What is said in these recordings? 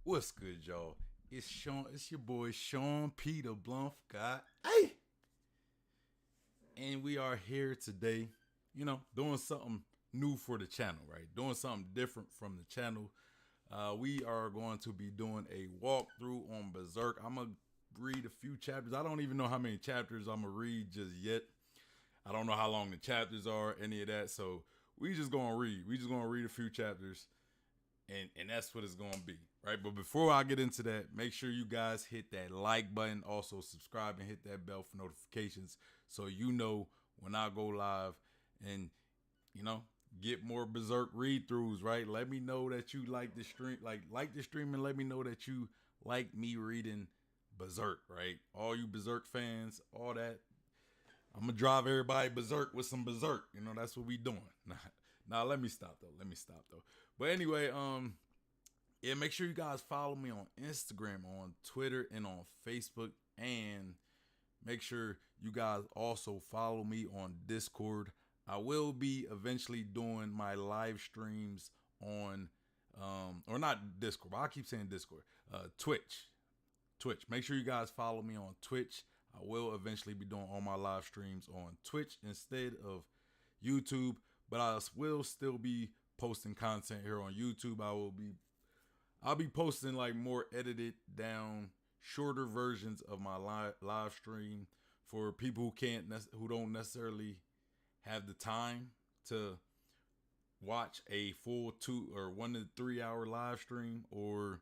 What's good, y'all? It's Sean. It's your boy Sean Peter Blunt guy. Hey, and we are here today. Doing something new for the channel, right? Doing something different from the channel. We are going to be doing a walkthrough on Berserk. I'm gonna read a few chapters. I don't even know how many chapters I'm gonna read just yet. I don't know how long the chapters are, any of that. So we just gonna read. We just gonna read a few chapters. And that's what it's gonna be, right? But before I get into that, make sure you guys hit that like button, also subscribe and hit that bell for notifications so you know when I go live, and get more Berserk read-throughs, right? Let me know that you like the stream, like the stream, and let me know that you like me reading Berserk, right? All you Berserk fans, all that. I'm gonna drive everybody berserk with some Berserk. That's what we doing. Nah, let me stop though. But anyway, yeah, make sure you guys follow me on Instagram, on Twitter, and on Facebook. And make sure you guys also follow me on Discord. I will be eventually doing my live streams on or not Discord, but I keep saying Discord. Twitch. Make sure you guys follow me on Twitch. I will eventually be doing all my live streams on Twitch instead of YouTube, but I will still be posting content here on YouTube. I'll be posting like more edited down, shorter versions of my live stream for people who don't necessarily have the time to watch a full 2 or 1 to 3 hour live stream, or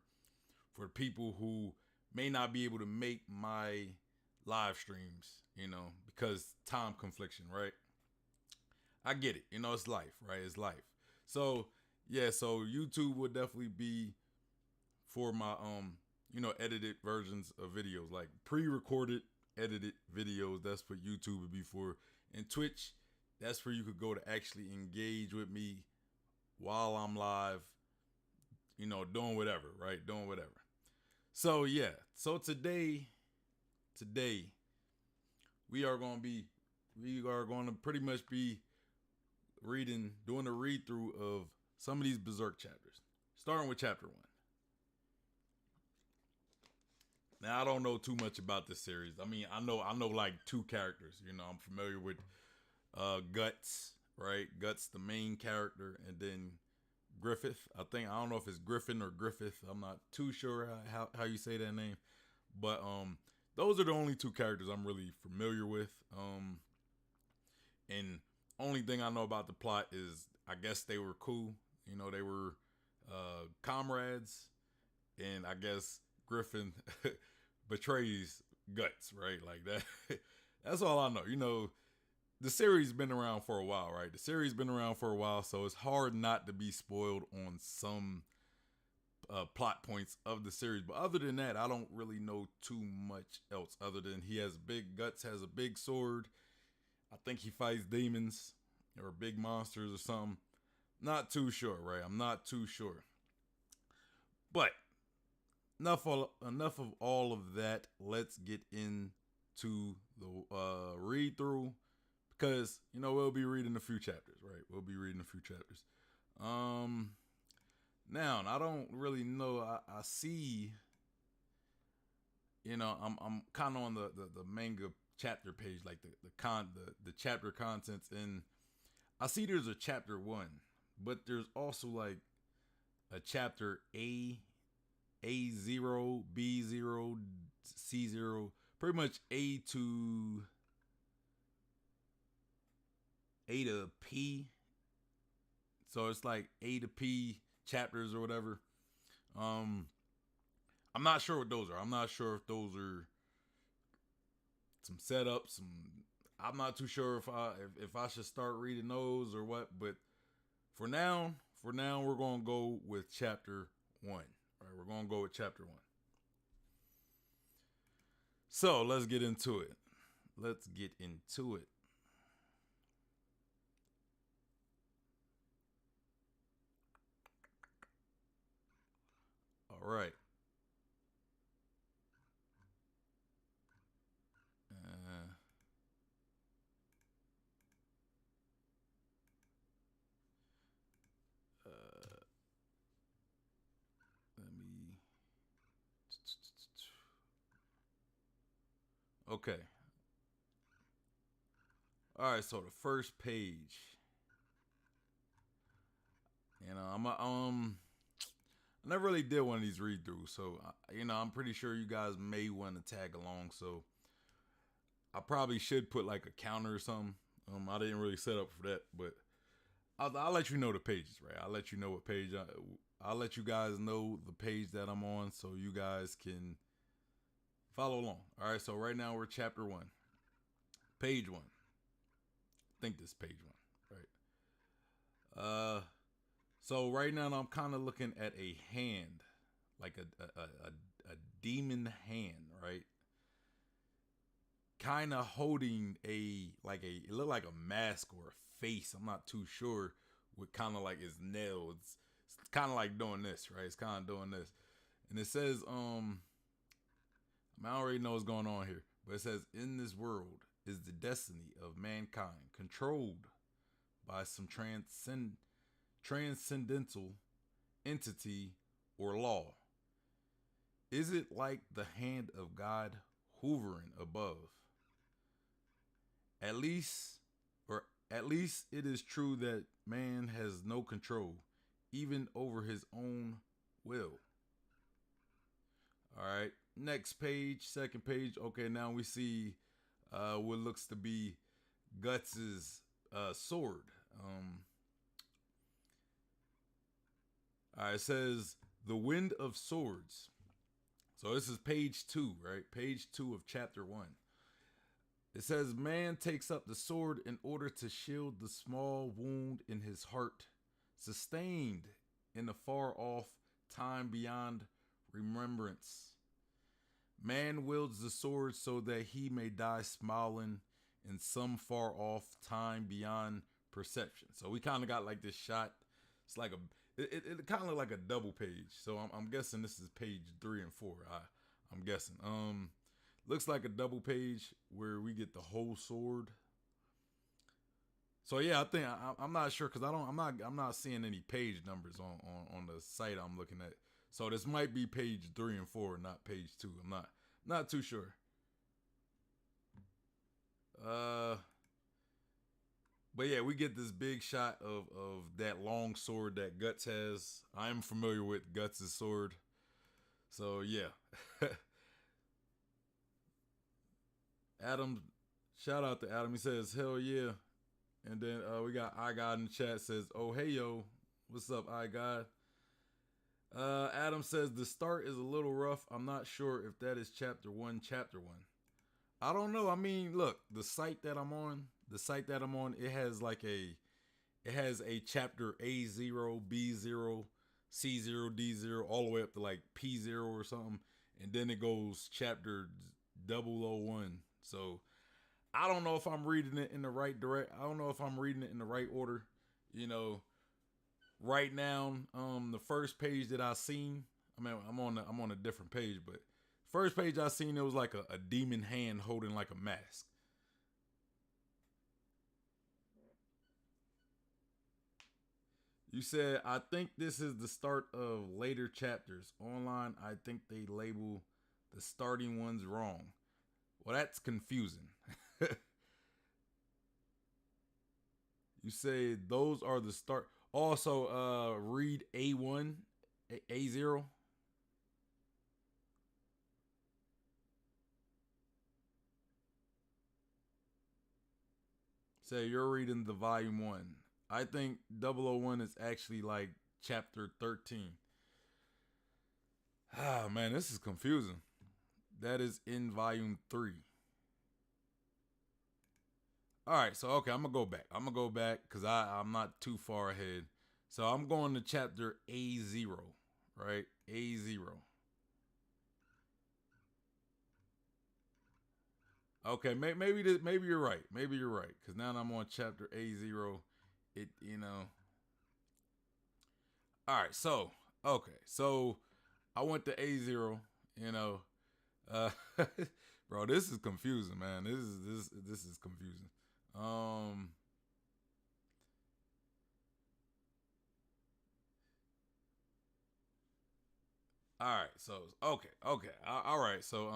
for people who may not be able to make my live streams, because time confliction, right? I get it. It's life, right? It's life. So yeah, so YouTube would definitely be for my edited versions of videos, like pre-recorded edited videos. That's what YouTube would be for. And Twitch, that's where you could go to actually engage with me while I'm live, doing whatever, right? Doing whatever. So yeah, so today we are going to pretty much be doing a read through of some of these Berserk chapters, starting with chapter 1. Now, I don't know too much about this series. I mean, I know like 2 characters. I'm familiar with Guts, right? Guts, the main character, and then Griffith. I don't know if it's Griffin or Griffith. I'm not too sure how you say that name. But those are the only 2 characters I'm really familiar with. And only thing I know about the plot is I guess they were cool. They were comrades, and I guess Griffin betrays Guts, right? Like that. That's all I know. The series been around for a while, right? So it's hard not to be spoiled on some plot points of the series. But other than that, I don't really know too much else other than Guts has a big sword. I think he fights demons or big monsters or something. Not too sure, right? I'm not too sure. But enough of all of that. Let's get into the read through, because we'll be reading a few chapters, right? Now, I don't really know. I see, I'm kind of on the manga chapter page, like the chapter contents, and I see there's a chapter 1, but there's also like a chapter A0, B0, C0, pretty much A to P. So it's like A to P chapters or whatever. I'm not sure what those are. I'm not sure if those are some setups. I'm not too sure if I should start reading those or what. But for now, we're gonna go with chapter 1. All right, we're gonna go with chapter 1. So let's get into it. All right. Let me Okay. All right. So the first page. You know, I never really did one of these read throughs, so I'm pretty sure you guys may want to tag along. So I probably should put like a counter or something. I didn't really set up for that, but I'll let you know the pages, right? I'll let you know what page I'll let you guys know the page that I'm on, so you guys can follow along. All right, so right now we're chapter 1, page 1. I think this page 1, right? So right now I'm kind of looking at a hand, like a demon hand, right? Kind of holding it looked like a mask or a face. I'm not too sure. With kind of like his nails, it's kind of like doing this, right? It's kind of doing this, and it says, I already know what's going on here, but it says, in this world is the destiny of mankind controlled by some transcendental entity or law. Is it like the hand of God hovering above? At least, or at least it is true that man has no control, even over his own will. All right, next page, second page. Okay, now we see what looks to be Guts's sword. All right, it says the wind of swords. So this is page 2, right? Page 2 of chapter 1. It says, man takes up the sword in order to shield the small wound in his heart, sustained in a far off time beyond remembrance. Man wields the sword so that he may die smiling in some far off time beyond perception. So we kind of got like this shot. It's like it kind of looked like a double page. So I'm guessing this is page 3 and 4. I'm guessing. Looks like a double page where we get the whole sword. So yeah, I think I'm not sure because I'm not seeing any page numbers on the site I'm looking at. So this might be page 3 and 4, not page 2. I'm not too sure. But yeah, we get this big shot of that long sword that Guts has. I'm familiar with Guts' sword. So yeah. Adam, shout out to Adam. He says, hell yeah. And then we got I God in the chat says, oh hey yo, what's up I God? Adam says the start is a little rough. I'm not sure if that is chapter 1. I don't know. I mean, look, the site that I'm on, it has a chapter A0, B0, C0, D0, all the way up to like P0 or something. And then it goes chapter 001. So I don't know if I'm reading it in the right I don't know if I'm reading it in the right order. You know, right now, the first page that I seen, I mean, I'm on a different page, but first page I seen, it was like a demon hand holding like a mask. You said, I think this is the start of later chapters. Online, I think they label the starting ones wrong. Well, that's confusing. You say those are the start. Also, read A1, A0. Say you're reading the volume 1. I think 001 is actually like chapter 13. Ah, man, this is confusing. That is in volume 3. All right, so okay, I'm gonna go back because I'm not too far ahead. So I'm going to chapter A0, right? A0. Okay, maybe you're right. Maybe you're right because now I'm on chapter A0. It. All right, so okay, so I went to A0. You know, uh, bro, this is confusing, man. This is confusing. All right, so okay, all right, so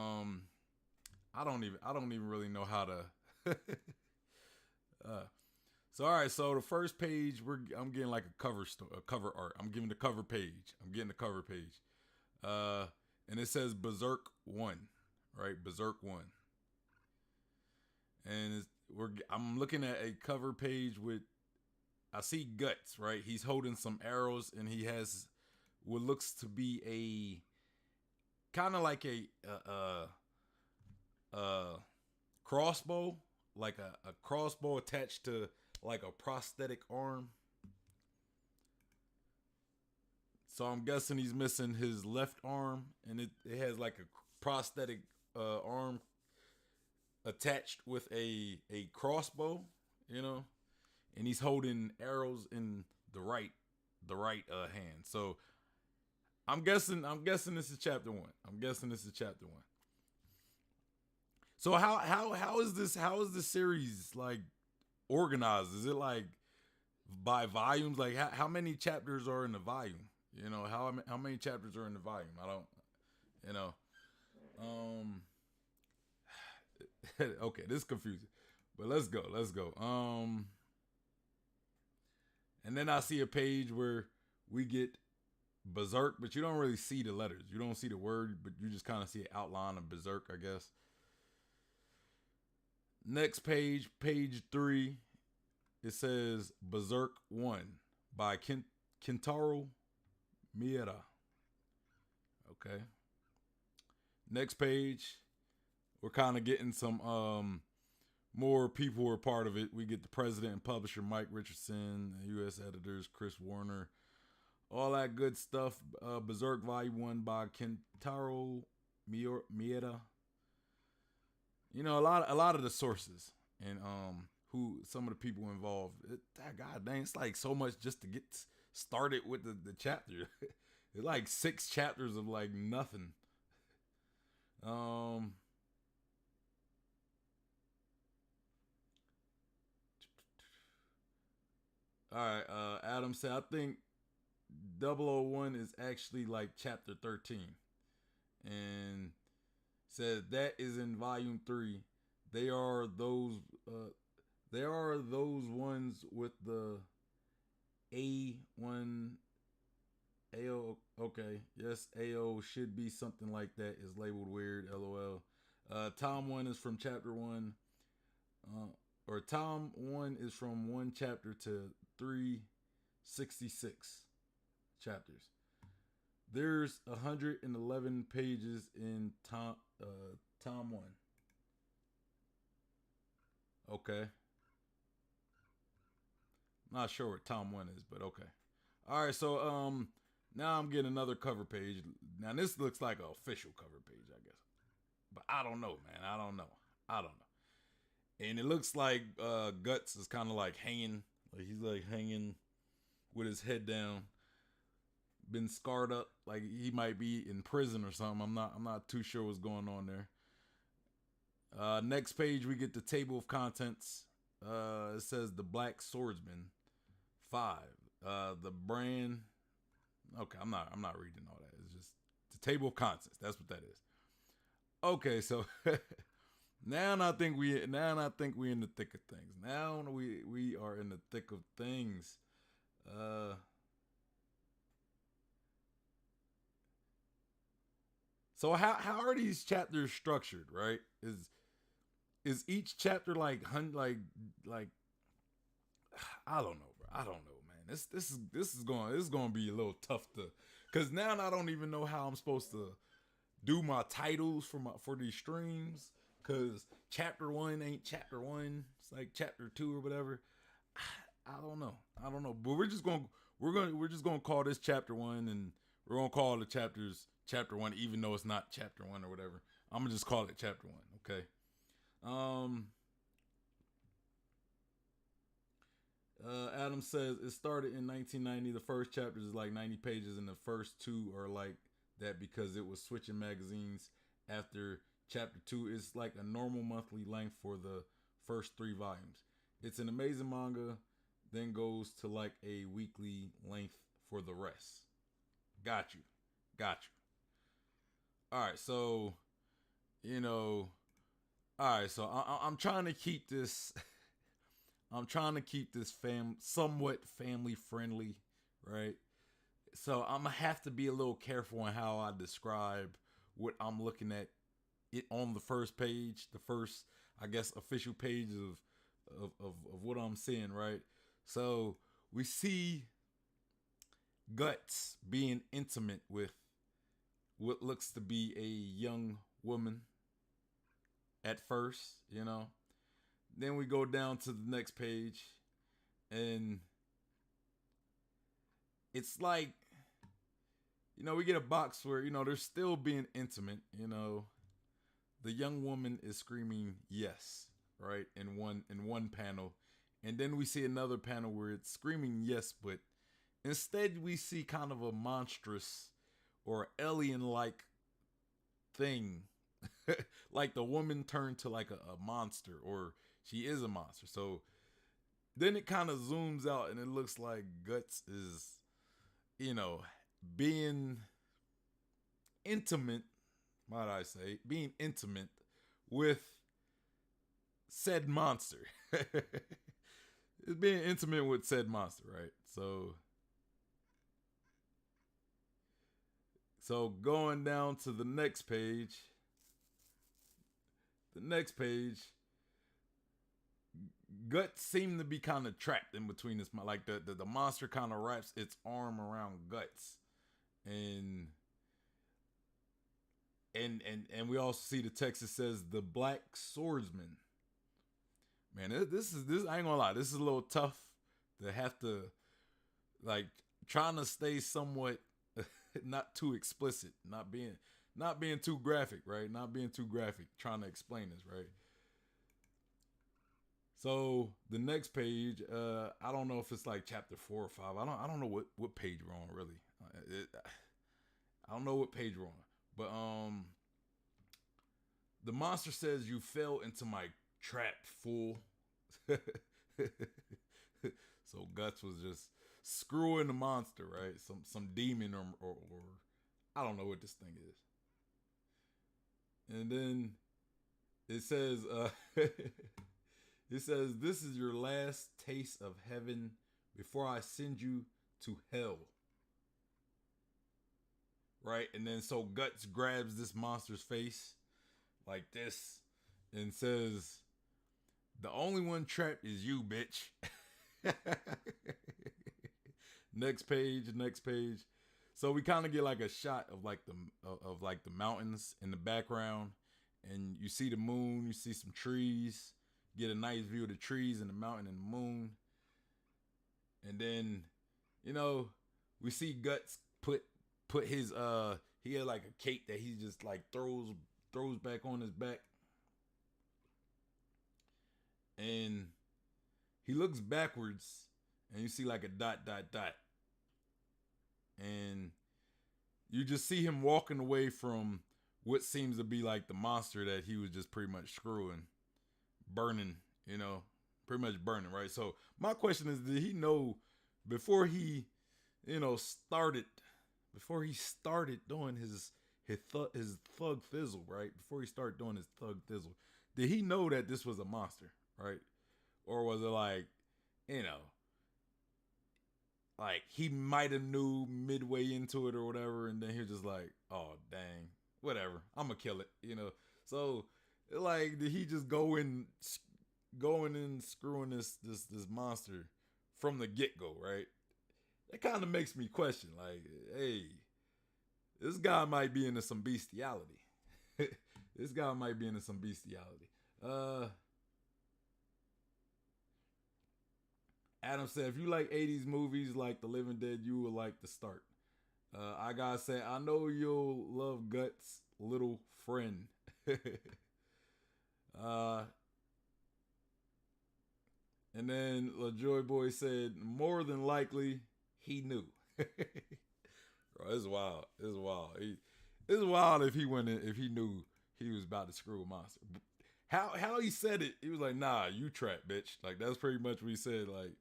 I don't even really know how to. So all right, so the first page I'm getting like a cover art. I'm giving the cover page. I'm getting the cover page. And it says Berserk 1, right? Berserk 1. And I'm looking at a cover page with, I see Guts, right? He's holding some arrows and he has what looks to be a kind of like a crossbow, like a crossbow attached to like a prosthetic arm. So I'm guessing he's missing his left arm, and it has like a prosthetic arm attached with a crossbow, you know, and he's holding arrows in the right hand. So I'm guessing this is chapter 1. I'm guessing this is chapter 1. So how is this series like organized? Is it like by volumes? Like how many chapters are in the volume? You know, how many chapters are in the volume? I don't, you know. Okay, this is confusing. But let's go. And then I see a page where we get Berserk, but you don't really see the letters. You don't see the word, but you just kind of see an outline of Berserk, I guess. Next page, page 3, it says Berserk 1 by Kentaro Miura. Okay. Next page, we're kind of getting some more people who are part of it. We get the president and publisher Mike Richardson, U.S. editors Chris Warner, all that good stuff. Berserk Volume 1 by Kentaro Miura. You know, a lot of the sources and who some of the people involved. God dang, it's like so much just to get started with the chapter. It's like 6 chapters of like nothing. All right, Adam said, I think 001 is actually like chapter 13. And said that is in volume 3. They are those ones with the A1 AO. Okay, yes, AO should be something like that. Is labeled weird. LOL. Tom 1 is from chapter 1. Or Tom 1 is from 1 chapter to 366 chapters. There's 111 pages in Tom 1. Okay. Not sure what Tom 1 is, but okay. All right, so now I'm getting another cover page. Now this looks like an official cover page, I guess. But I don't know, man. I don't know. And it looks like Guts is kind of like hanging, like he's like hanging with his head down, been scarred up, like he might be in prison or something. I'm not too sure what's going on there. Next page we get the table of contents. It says the Black Swordsman 5. The brand. Okay, I'm not reading all that. It's just the table of contents. That's what that is. Okay, so now I think we in the thick of things. Now we are in the thick of things. So how are these chapters structured, right? Is each chapter like I don't know, bro. I don't know, man. This is going to be a little tough to, cuz now I don't even know how I'm supposed to do my titles for these streams, cuz chapter 1 ain't chapter 1. It's like chapter 2 or whatever. I don't know. But we're just going to call this chapter 1, and we're going to call the chapters chapter 1 even though it's not chapter 1 or whatever. I'm going to just call it chapter 1, okay? Adam says it started in 1990. The first chapters is like 90 pages, and the first 2 are like that because it was switching magazines after chapter 2. It's like a normal monthly length for the first 3 volumes. It's an amazing manga, then goes to like a weekly length for the rest. Got you. All right, so you know, All right, so I'm trying to keep this. I'm trying to keep this somewhat family friendly, right? So I'm gonna have to be a little careful on how I describe what I'm looking at it on the first page, the first, I guess, official page of what I'm seeing, right? So we see Guts being intimate with what looks to be a young woman at first, you know. Then we go down to the next page, and it's like, you know, we get a box where, you know, they're still being intimate, you know. The young woman is screaming yes, right? In one panel. And then we see another panel where it's screaming yes, but instead we see kind of a monstrous or alien like thing. Like the woman turned to like a monster, or she is a monster. So then it kind of zooms out and it looks like Guts is, you know, being intimate, might I say, being intimate with said monster. It's being intimate with said monster, right? So going down to the next page, Guts seemed to be kind of trapped in between this, like the monster kind of wraps its arm around Guts, and we also see the text that says the Black Swordsman. Man, this I ain't gonna lie, this is a little tough to have to, like, trying to stay somewhat not too explicit, not being too graphic, right? Not being too graphic, trying to explain this, right? So the next page, I don't know if it's like chapter 4 or 5. I don't know what page we're on really. I don't know what page we're on, but the monster says you fell into my trap, fool. So Guts was just screwing the monster, right? Some demon or I don't know what this thing is. And then it says it says this is your last taste of heaven before I send you to hell. Right? And then so Guts grabs this monster's face like this and says, "The only one trapped is you, bitch." Next page, next page. So we kind of get like a shot of like the mountains in the background, and you see the moon, you see some trees, get a nice view of the trees and the mountain and the moon, and then, you know, we see Guts put his he had like a cape that he just like throws back on his back, and he looks backwards, and you see like a dot dot dot, and you just see him walking away from what seems to be like the monster that he was just pretty much screwing, burning, you know, pretty much burning, right? So my question is, did he know before he, you know, started doing his thug thizzle, right? Before he started doing his thug thizzle, did he know that this was a monster, right? Or was it like, you know, like he might have knew midway into it or whatever, and then he was just like, oh dang, whatever, I'm gonna kill it, you know? So like, did he just going in screwing this monster from the get-go, right? That kind of makes me question, like, hey, this guy might be into some bestiality. This guy might be into some bestiality. Adam said, if you like 80s movies like The Living Dead, you will like the start. I gotta say, I know you'll love Guts' little friend. uh, and then LaJoy Boy said, more than likely, he knew. Bro, it's wild. It's wild. It's wild if he knew he was about to screw a monster. How he said it, he was like, nah, you trapped, bitch. Like, that's pretty much what he said. Like,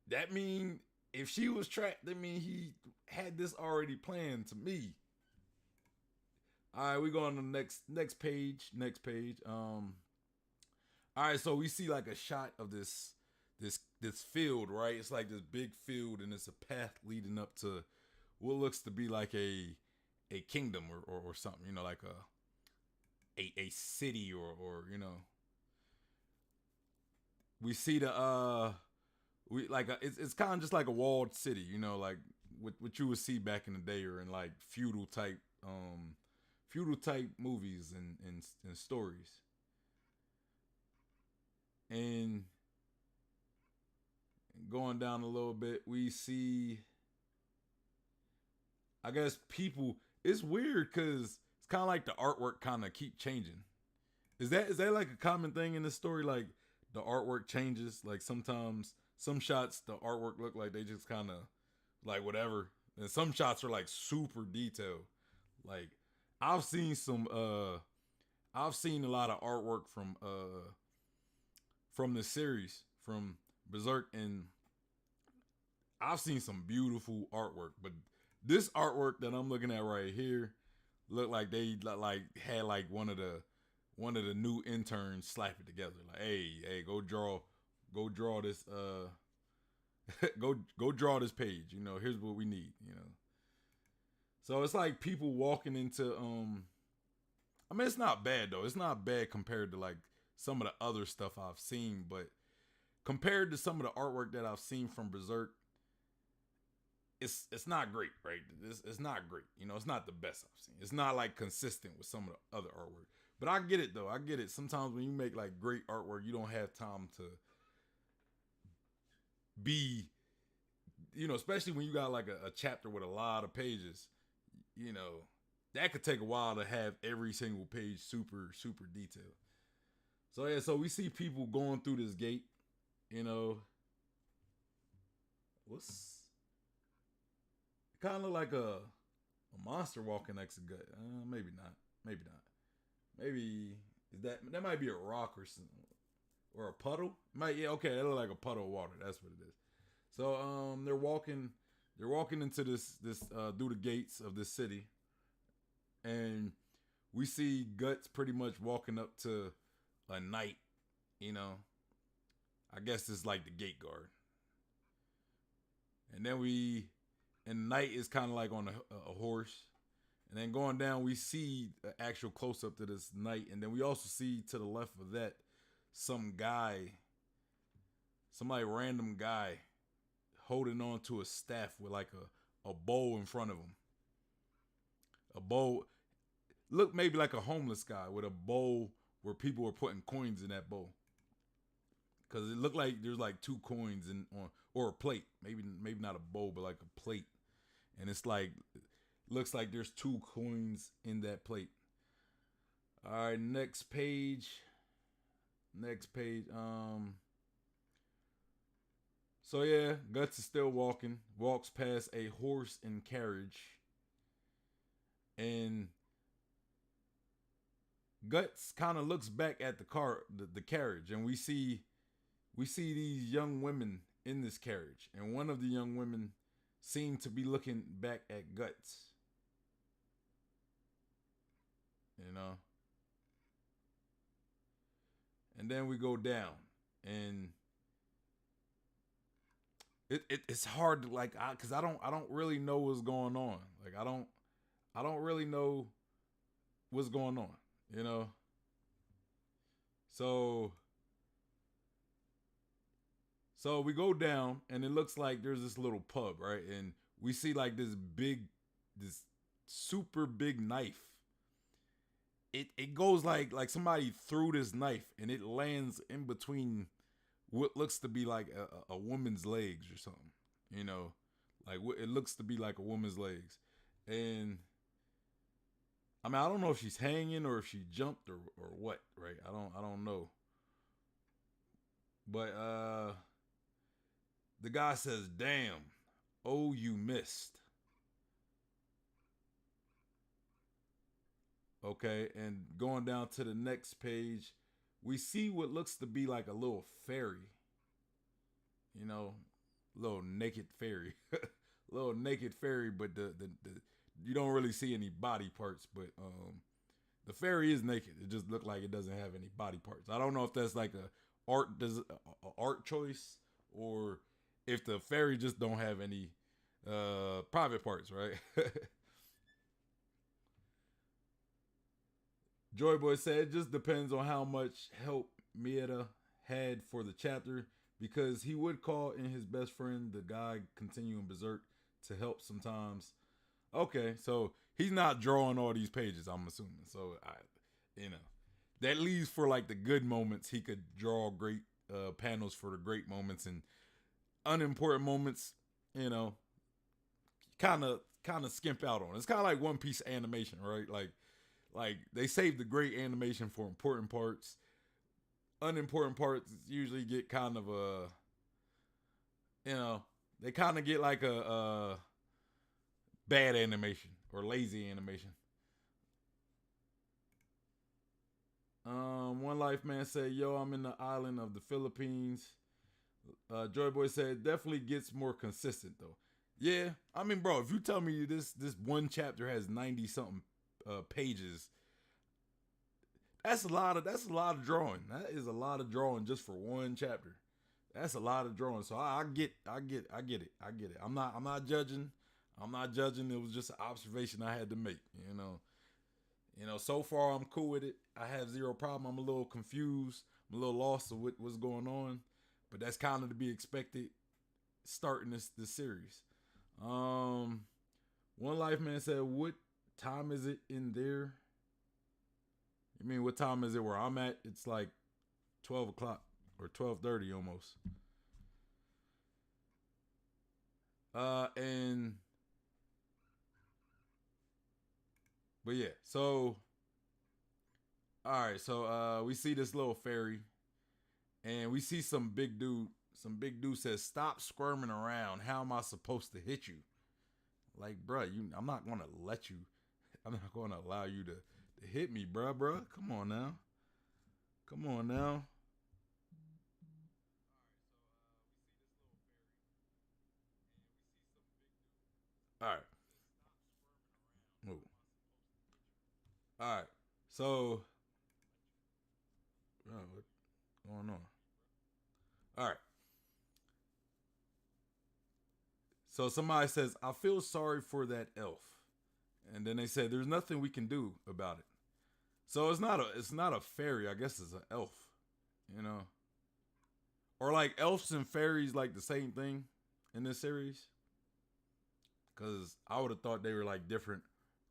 that mean if she was trapped, that mean he had this already planned to me. All right, we go on the next page. Next page. All right, so we see like a shot of this field, right? It's like this big field, and it's a path leading up to what looks to be like a kingdom or something. You know, like a city or you know. We see the we like it's kind of just like a walled city, you know, like what you would see back in the day or in like feudal type movies and stories. And going down a little bit, we see, I guess, people. It's weird because it's kind of like the artwork kind of keep changing. Is that like a common thing in this story? Like the artwork changes. Like sometimes some shots the artwork look like they just kind of like whatever, and some shots are like super detailed. Like I've seen some. I've seen a lot of artwork from the series from Berserk, and I've seen some beautiful artwork. But this artwork that I'm looking at right here looked like they like had like one of the new interns slap it together. Like, hey, go draw this go draw this page. You know, here's what we need. You know, so it's like people walking into I mean, it's not bad though. It's not bad compared to like some of the other stuff I've seen, but compared to some of the artwork that I've seen from Berserk, it's not great, right? It's not great. You know, it's not the best I've seen. It's not like consistent with some of the other artwork. But I get it though. I get it. Sometimes when you make like great artwork, you don't have time to be, you know, especially when you got like a chapter with a lot of pages, you know, that could take a while to have every single page super detailed. So yeah, so we see people going through this gate, you know. What's it kind of like a monster walking next to gut? Maybe not. Maybe not. Maybe is that might be a rock or something or a puddle? Might yeah okay that look like a puddle of water. That's what it is. So they're walking into this through the gates of this city, and we see Guts pretty much walking up to a knight. You know, I guess it's like the gate guard, and then and the knight is kind of like on a horse. And then going down, we see an actual close up to this knight, and then we also see to the left of that some guy, some like random guy, holding on to a staff with like a bowl in front of him. A bowl, look maybe like a homeless guy with a bowl where people were putting coins in that bowl. Cause it looked like there's like two coins in on or a plate, maybe not a bowl, but like a plate, and it's like looks like there's two coins in that plate. All right, next page. Next page. So yeah, Guts is still walking. Walks past a horse and carriage, and Guts kind of looks back at the carriage, and we see these young women in this carriage, and one of the young women seemed to be looking back at Guts. You know, and then we go down, and it's hard to like because I don't really know what's going on. Like I don't really know what's going on. You know, so so we go down, and it looks like there's this little pub, right? And we see like this super big knife. It goes like somebody threw this knife, and it lands in between what looks to be like a woman's legs or something. You know, like it looks to be like a woman's legs, and I mean I don't know if she's hanging or if she jumped or what, right? I don't know, but the guy says, "Damn, oh you missed." Okay, and going down to the next page, we see what looks to be like a little fairy. You know, little naked fairy, little naked fairy, but the you don't really see any body parts, but the fairy is naked. It just looked like it doesn't have any body parts. I don't know if that's like a art choice, or if the fairy just don't have any private parts, right? Joy Boy said it just depends on how much help Mieta had for the chapter, because he would call in his best friend, the guy continuing Berserk, to help sometimes. Okay, so he's not drawing all these pages, I'm assuming. So that leaves for like the good moments. He could draw great panels for the great moments, and unimportant moments, you know, kind of skimp out on. It's kind of like One Piece animation, right? Like they save the great animation for important parts. Unimportant parts usually get kind of they kind of get like a bad animation or lazy animation. One Life Man said, "Yo, I'm in the island of the Philippines." Joy Boy said, "Definitely gets more consistent though." Yeah, I mean, bro, if you tell me this one chapter has 90 something pages, that's a lot of drawing. That is a lot of drawing just for one chapter. That's a lot of drawing. So I get it. I'm not judging. I'm not judging. It was just an observation I had to make. So far I'm cool with it. I have zero problem. I'm a little confused. I'm a little lost of what's going on, but that's kind of to be expected starting this series. One Life Man said, "What time is it in there?" You mean what time is it where I'm at? It's like 12 o'clock or 12:30 almost. But yeah, so all right, so we see this little fairy, and we see some big dude. Some big dude says, "Stop squirming around. How am I supposed to hit you?" Like, bruh, I'm not gonna let you. I'm not gonna allow you to hit me, bruh. Come on now. Come on now. All right. Move. All right. So, what's going on? All right. So somebody says, "I feel sorry for that elf," and then they say, "There's nothing we can do about it." So it's not a fairy. I guess it's an elf. You know, or like elves and fairies like the same thing in this series. Because I would have thought they were like different.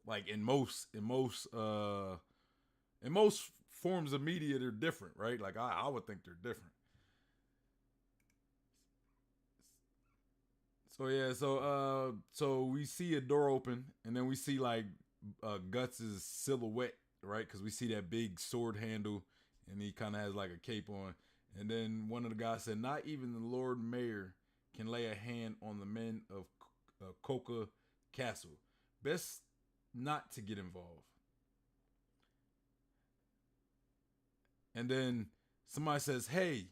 Like in most forms of media, they're different, right? Like I would think they're different. So yeah, so we see a door open, and then we see like Guts's silhouette, right? Because we see that big sword handle, and he kind of has like a cape on. And then one of the guys said, "Not even the Lord Mayor can lay a hand on the men of Coca Castle. Best not to get involved." And then somebody says, "Hey,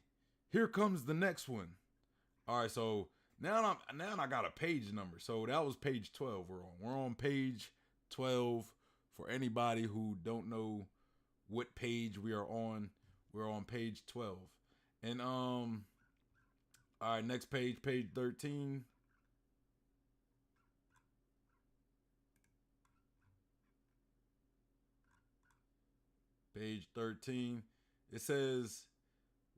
here comes the next one." All right, so now I got a page number. So that was page 12 we're on. We're on page 12 for anybody who don't know what page we are on. We're on page 12. And all right, next page, page 13. Page 13. It says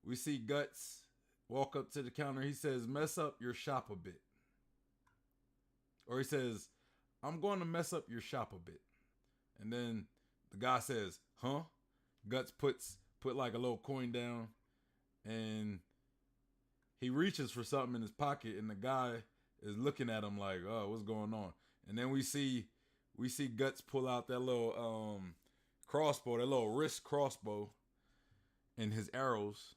we see Guts walk up to the counter. He says, "Mess up your shop a bit." Or he says, "I'm going to mess up your shop a bit." And then the guy says, "Huh?" Guts put like a little coin down, and he reaches for something in his pocket, and the guy is looking at him like, "Oh, what's going on?" And then we see Guts pull out that little crossbow, that little wrist crossbow, and his arrows.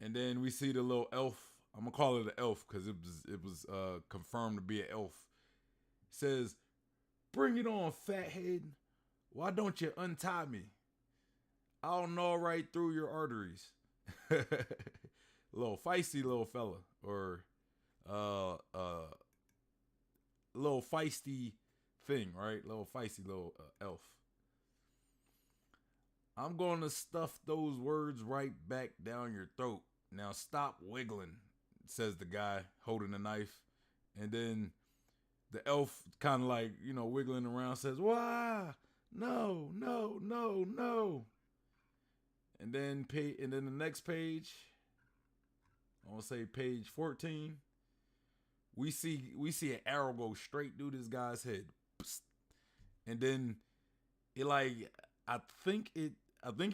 And then we see the little elf. I'm gonna call it an elf because it was confirmed to be an elf. It says, "Bring it on, fathead. Why don't you untie me? I'll gnaw right through your arteries." Little feisty little fella, or little feisty thing, right? Little feisty little elf. I'm going to stuff those words right back down your throat. Now stop wiggling, says the guy holding the knife. And then the elf kind of like, wiggling around says, why? No, no, no, no. And then the next page, I want to say page 14, we see an arrow go straight through this guy's head. And then it I think it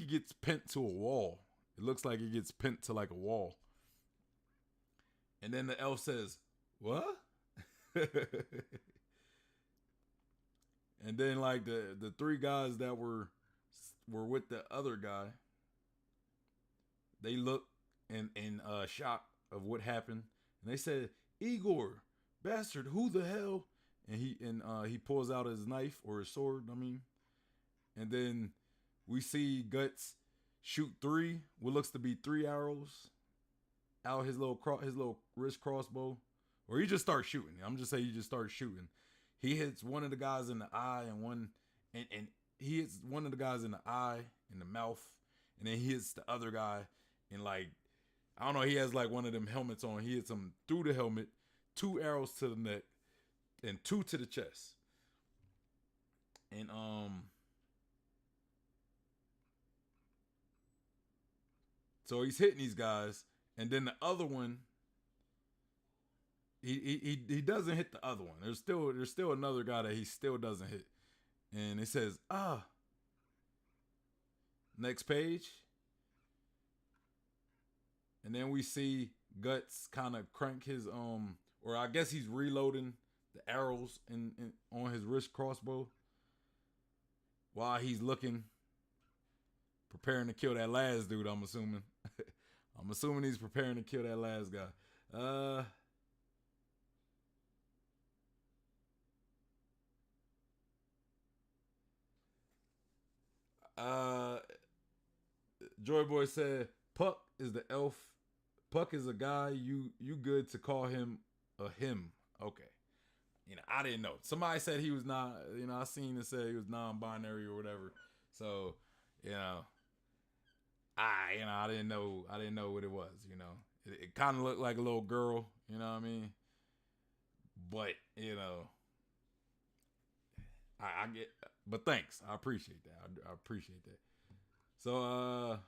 gets pinned to a wall. It looks like it gets pinned to like a wall. And then the elf says, what? And then like the three guys that were with the other guy, they look in shock of what happened. And they said, Igor, bastard, who the hell? And he pulls out his knife or his sword, And then we see Guts shoot what looks to be 3 arrows out his little wrist crossbow. Or he just starts shooting. I'm just saying he just starts shooting. He hits one of the guys in the eye and he hits one of the guys in the eye, in the mouth, and then he hits the other guy and I don't know, he has like one of them helmets on. He hits him through the helmet, 2 arrows to the neck, and 2 to the chest. And so he's hitting these guys, and then the other one, he doesn't hit the other one. There's still another guy that he still doesn't hit. And it says, next page. And then we see Guts kind of crank his or I guess he's reloading the arrows on his wrist crossbow while he's preparing to kill that last dude, I'm assuming. I'm assuming he's preparing to kill that last guy. Joy Boy said, Puck is the elf. Puck is a guy you good to call him a him. Okay. I didn't know. Somebody said he was not, I seen it say he was non-binary or whatever. So, I didn't know what it was, It kind of looked like a little girl, you know what I mean? But, I get, but thanks. I appreciate that. I appreciate that. So,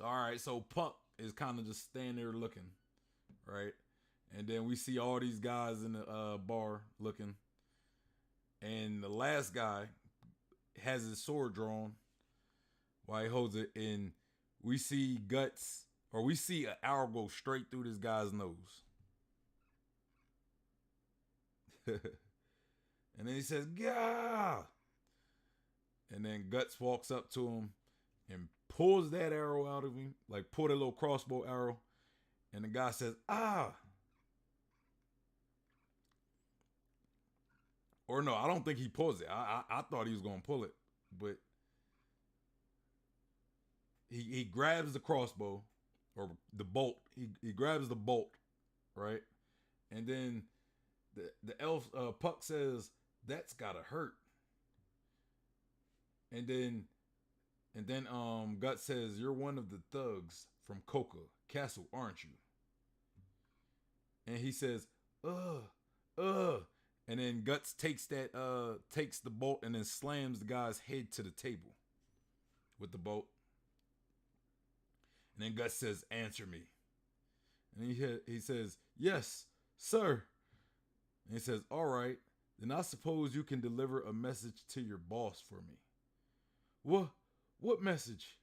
all right. So Puck is kind of just standing there looking, right? And then we see all these guys in the bar looking. And the last guy has his sword drawn while he holds it. And we see we see an arrow go straight through this guy's nose. And then he says, Gah! And then Guts walks up to him and pulls that arrow out of him, like pull that little crossbow arrow. And the guy says, ah. Or no, I don't think he pulls it. I thought he was going to pull it. But he grabs the crossbow or the bolt. He grabs the bolt, right? And then the elf, Puck says, that's gotta hurt. And then Guts says, you're one of the thugs from Coca Castle, aren't you? And he says, and then Guts takes the bolt and then slams the guy's head to the table with the bolt. And then Guts says, answer me. And he says, yes, sir. And he says, all right, then I suppose you can deliver a message to your boss for me. What message?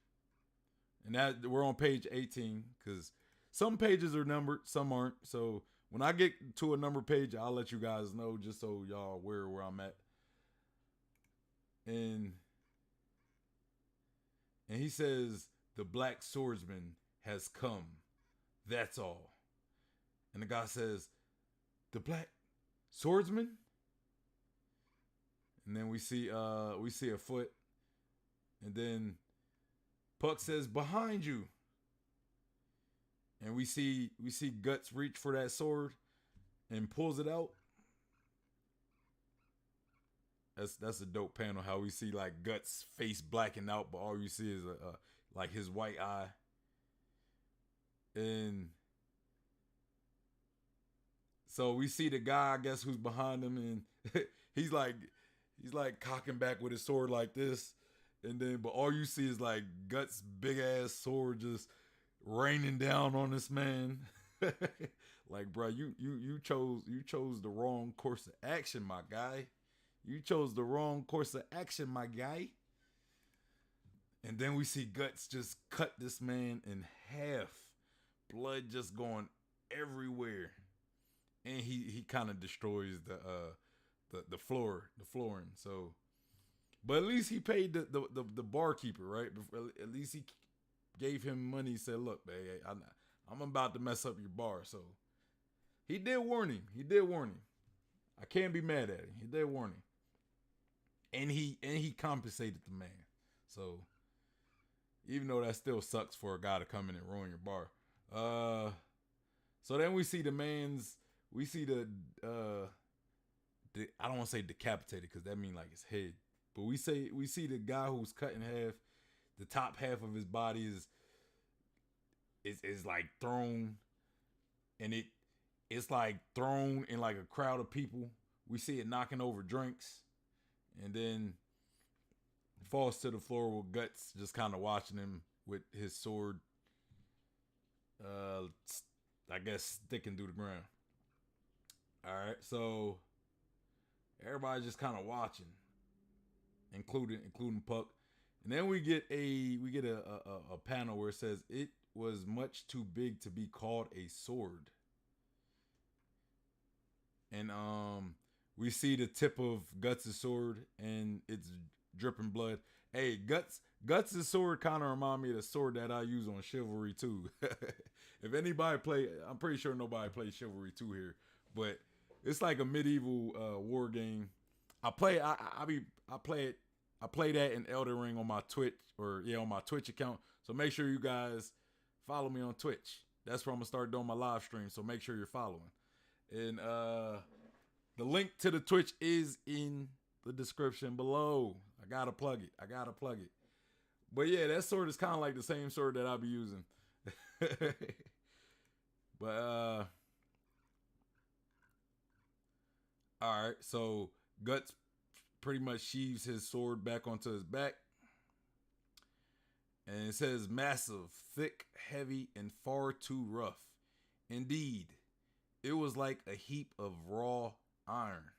And that we're on page 18 because some pages are numbered, some aren't. So when I get to a number page, I'll let you guys know just so y'all aware where I'm at. And he says, the black swordsman has come. That's all. And the guy says, the black swordsman? And then we see a foot. And then Puck says, behind you. And we see Guts reach for that sword and pulls it out. That's a dope panel. How we see like Guts' face blacking out, but all you see is like his white eye, and so we see the guy, I guess, who's behind him, and he's like cocking back with his sword like this, and then but all you see is like Guts' big ass sword just raining down on this man. Like, bro, you chose the wrong course of action, my guy. You chose the wrong course of action, my guy. And then we see Guts just cut this man in half, blood just going everywhere, and he kind of destroys the flooring. So, but at least he paid the barkeeper, right? At least he gave him money. He said, "Look, man, I'm about to mess up your bar." So he did warn him. I can't be mad at him. He did warn him, and he compensated the man. So even though that still sucks for a guy to come in and ruin your bar. So then we see the I don't want to say decapitated because that means like his head, but we see the guy who's cut in half. The top half of his body is like thrown, and it's like thrown in like a crowd of people. We see it knocking over drinks, and then falls to the floor with Guts just kind of watching him with his sword, I guess sticking through the ground. All right, so everybody's just kind of watching, including Puck, and then we get a panel where it says it was much too big to be called a sword, and we see the tip of Guts' sword and it's dripping blood. Hey, Guts' sword kind of remind me of the sword that I use on Chivalry 2. If anybody play, I'm pretty sure nobody plays Chivalry 2 here, but it's like a medieval war game. I play that in Elden Ring on my Twitch on my Twitch account. So make sure you guys follow me on Twitch. That's where I'm gonna start doing my live stream. So make sure you're following. And the link to the Twitch is in the description below. I gotta plug it. But yeah, that sword is kind of like the same sword that I'll be using. But all right, so Guts pretty much sheaves his sword back onto his back, and it says massive, thick, heavy, and far too rough. Indeed, it was like a heap of raw iron.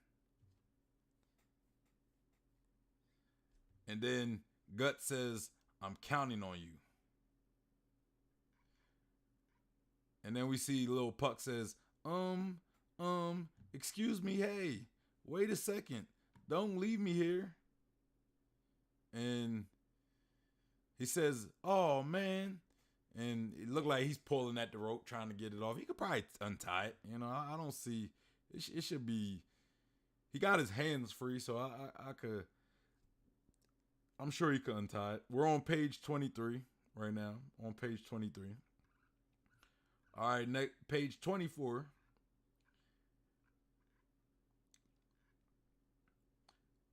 And then Guts says, "I'm counting on you." And then we see Lil Puck says, excuse me, hey, wait a second. Don't leave me here." And he says, "Oh, man." And it looked like he's pulling at the rope, trying to get it off. He could probably untie it. You know, I don't see, it should be, he got his hands free, so I could, I'm sure he could untie it. We're on page 23 right now, on page 23. All right, next page 24.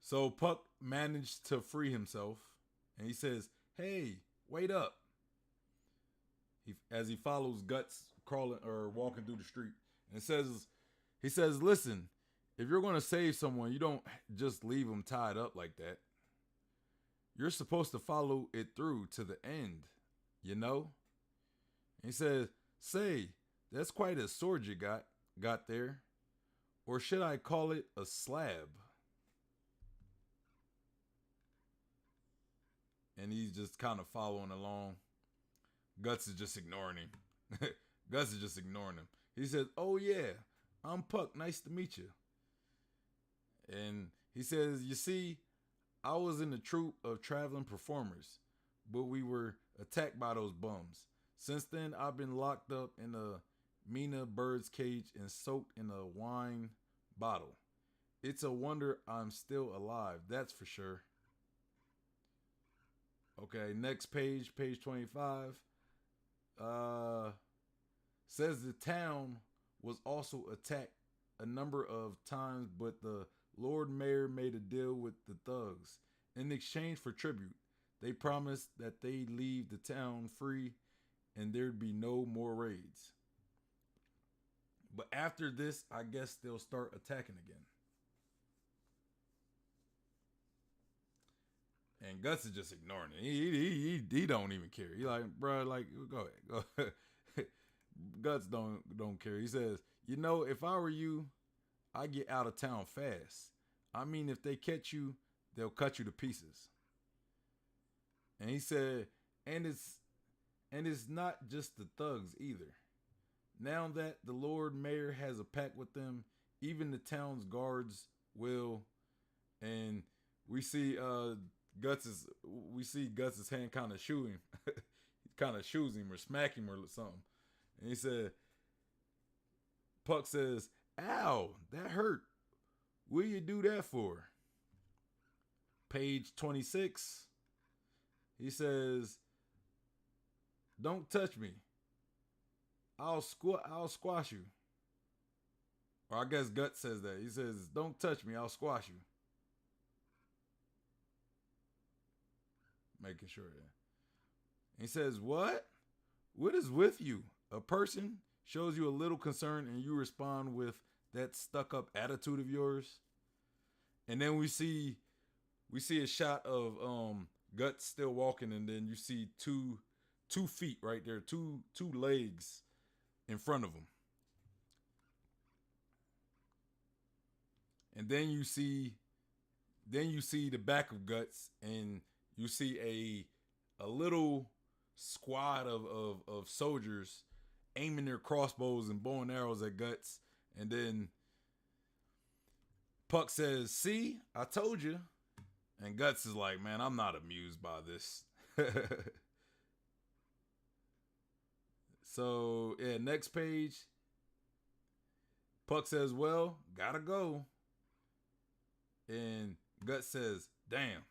So Puck managed to free himself, and he says, "Hey, wait up." As he follows Guts crawling or walking through the street, and he says, "Listen, if you're going to save someone, you don't just leave them tied up like that. You're supposed to follow it through to the end, you know?" And he says, "Say, that's quite a sword you got there. Or should I call it a slab?" And he's just kind of following along. Guts is just ignoring him. Guts is just ignoring him. He says, "Oh yeah, I'm Puck. Nice to meet you." And he says, "You see, I was in the troupe of traveling performers, but we were attacked by those bums. Since then, I've been locked up in a Mina bird's cage and soaked in a wine bottle. It's a wonder I'm still alive, that's for sure." Okay, next page, page 25. Says the town was also attacked a number of times, but the Lord Mayor made a deal with the thugs. In exchange for tribute, they promised that they'd leave the town free and there'd be no more raids. But after this, I guess they'll start attacking again. And Guts is just ignoring it. He don't even care. He like, bro, like, go ahead. Guts don't care. He says, if I were you, I get out of town fast. I mean, if they catch you, they'll cut you to pieces. And he said, and it's not just the thugs either. Now that the Lord Mayor has a pact with them, even the town's guards will. And we see Guts's hand kind of shoo him. He kind of shoos him or smack him or something. And he said, Puck says, "Ow, that hurt. What you do that for?" Page 26. He says, "Don't touch me. I'll squash you." Or I guess Guts says that. He says, "Don't touch me. I'll squash you." Making sure that. He says, "What? What is with you? A person shows you a little concern and you respond with that stuck-up attitude of yours." And then we see a shot of Guts still walking, and then you see two feet right there, two legs in front of him. And then you see the back of Guts, and you see a little squad of soldiers aiming their crossbows and bow and arrows at Guts. And then Puck says, "See, I told you." And Guts is like, "Man, I'm not amused by this." So, yeah, next page. Puck says, "Well, gotta go." And Guts says, "Damn."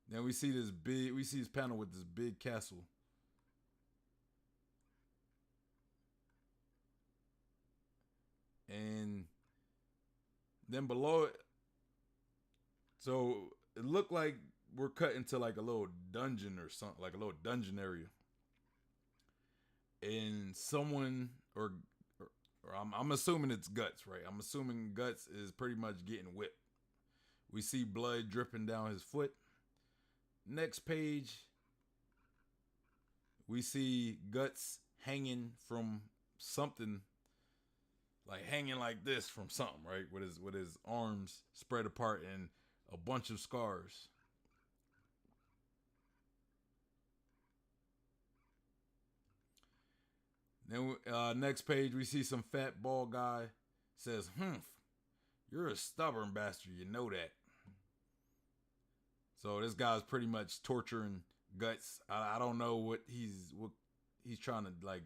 Then we see this panel with this big castle. And then below it, so it looked like we're cut into like a little dungeon or something, like a little dungeon area. And someone, or I'm assuming it's Guts, right? I'm assuming Guts is pretty much getting whipped. We see blood dripping down his foot. Next page, we see Guts hanging from something, like hanging like this from something, right? With his arms spread apart and a bunch of scars. Then next page, we see some fat bald guy says, "Humph, you're a stubborn bastard, you know that." So this guy's pretty much torturing Guts. I don't know what he's trying to, like,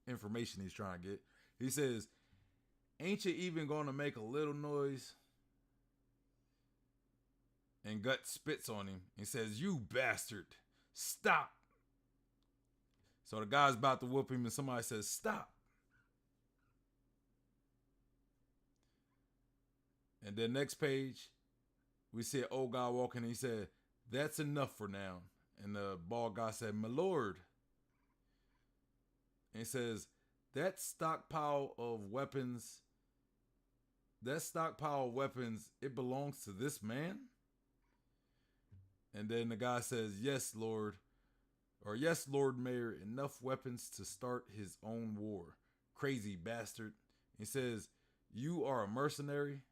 information he's trying to get. He says, "Ain't you even gonna make a little noise?" And Guts spits on him and says, "You bastard, stop." So the guy's about to whoop him and somebody says, "Stop." And then next page, we see an old guy walking and he said, "That's enough for now." And the bald guy said, "My lord." And he says, that stockpile of weapons, it belongs to this man?" And then the guy says, "Yes, Lord. Or yes, Lord Mayor, enough weapons to start his own war. Crazy bastard." He says, "You are a mercenary?"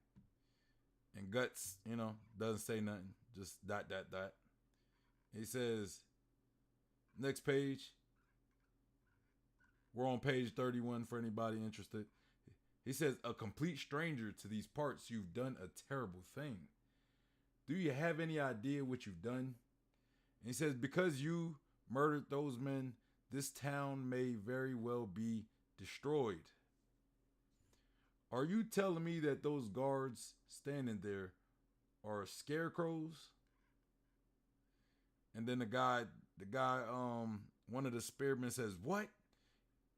And Guts, doesn't say nothing. Just ... He says, next page. We're on page 31 for anybody interested. He says, "A complete stranger to these parts, you've done a terrible thing. Do you have any idea what you've done?" And he says, "Because you murdered those men, this town may very well be destroyed. Are you telling me that those guards standing there are scarecrows?" And then the guy, one of the spearmen says, "What?"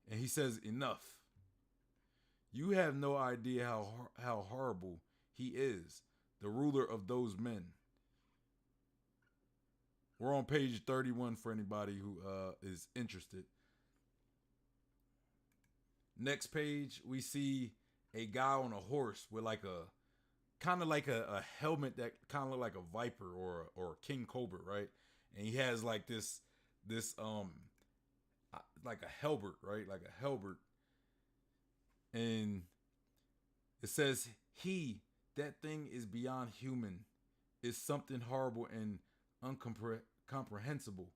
And he says, "Enough. You have no idea how horrible he is, the ruler of those men. We're on page 31 for anybody who is interested. Next page, we see a guy on a horse with like a kind of like a helmet that kind of look like a viper or a king cobra, right? And he has like this like a halberd, right? Like a halberd. And it says, he, that thing is beyond human, is something horrible and incomprehensible,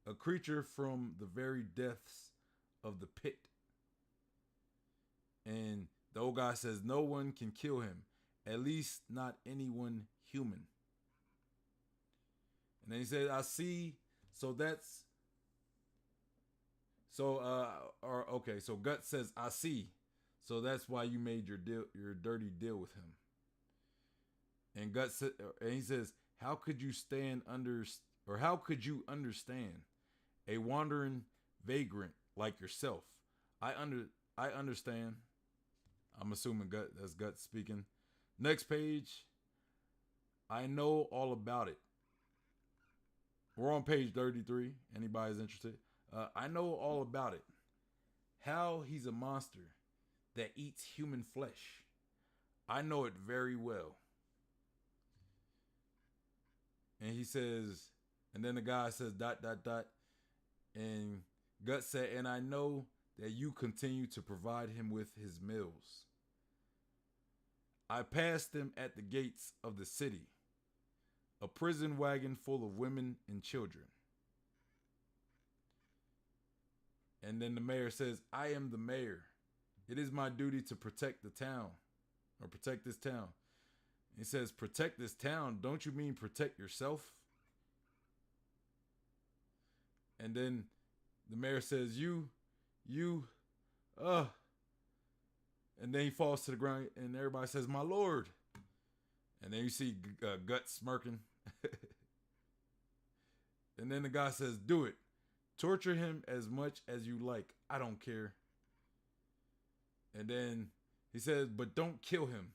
a creature from the very depths of the pit. And the old guy says, no one can kill him, at least not anyone human. And then he says, I see, so that's, so Gut says, I see, so that's why you made your dirty deal with him. And and he says, how could you understand a wandering vagrant like yourself? I understand. I'm assuming that's Gut speaking. Next page. I know all about it. We're on page 33. Anybody's interested? I know all about it. How he's a monster that eats human flesh. I know it very well. And he says, and then the guy says ... And Gut said, and I know that you continue to provide him with his meals. I passed them at the gates of the city, a prison wagon full of women and children. And then the mayor says, I am the mayor. It is my duty to protect the town, or protect this town. He says, protect this town? Don't you mean protect yourself? And then the mayor says, and then he falls to the ground and everybody says, my lord. And then you see Gut smirking. And then the guy says, do it. Torture him as much as you like. I don't care. And then he says, but don't kill him.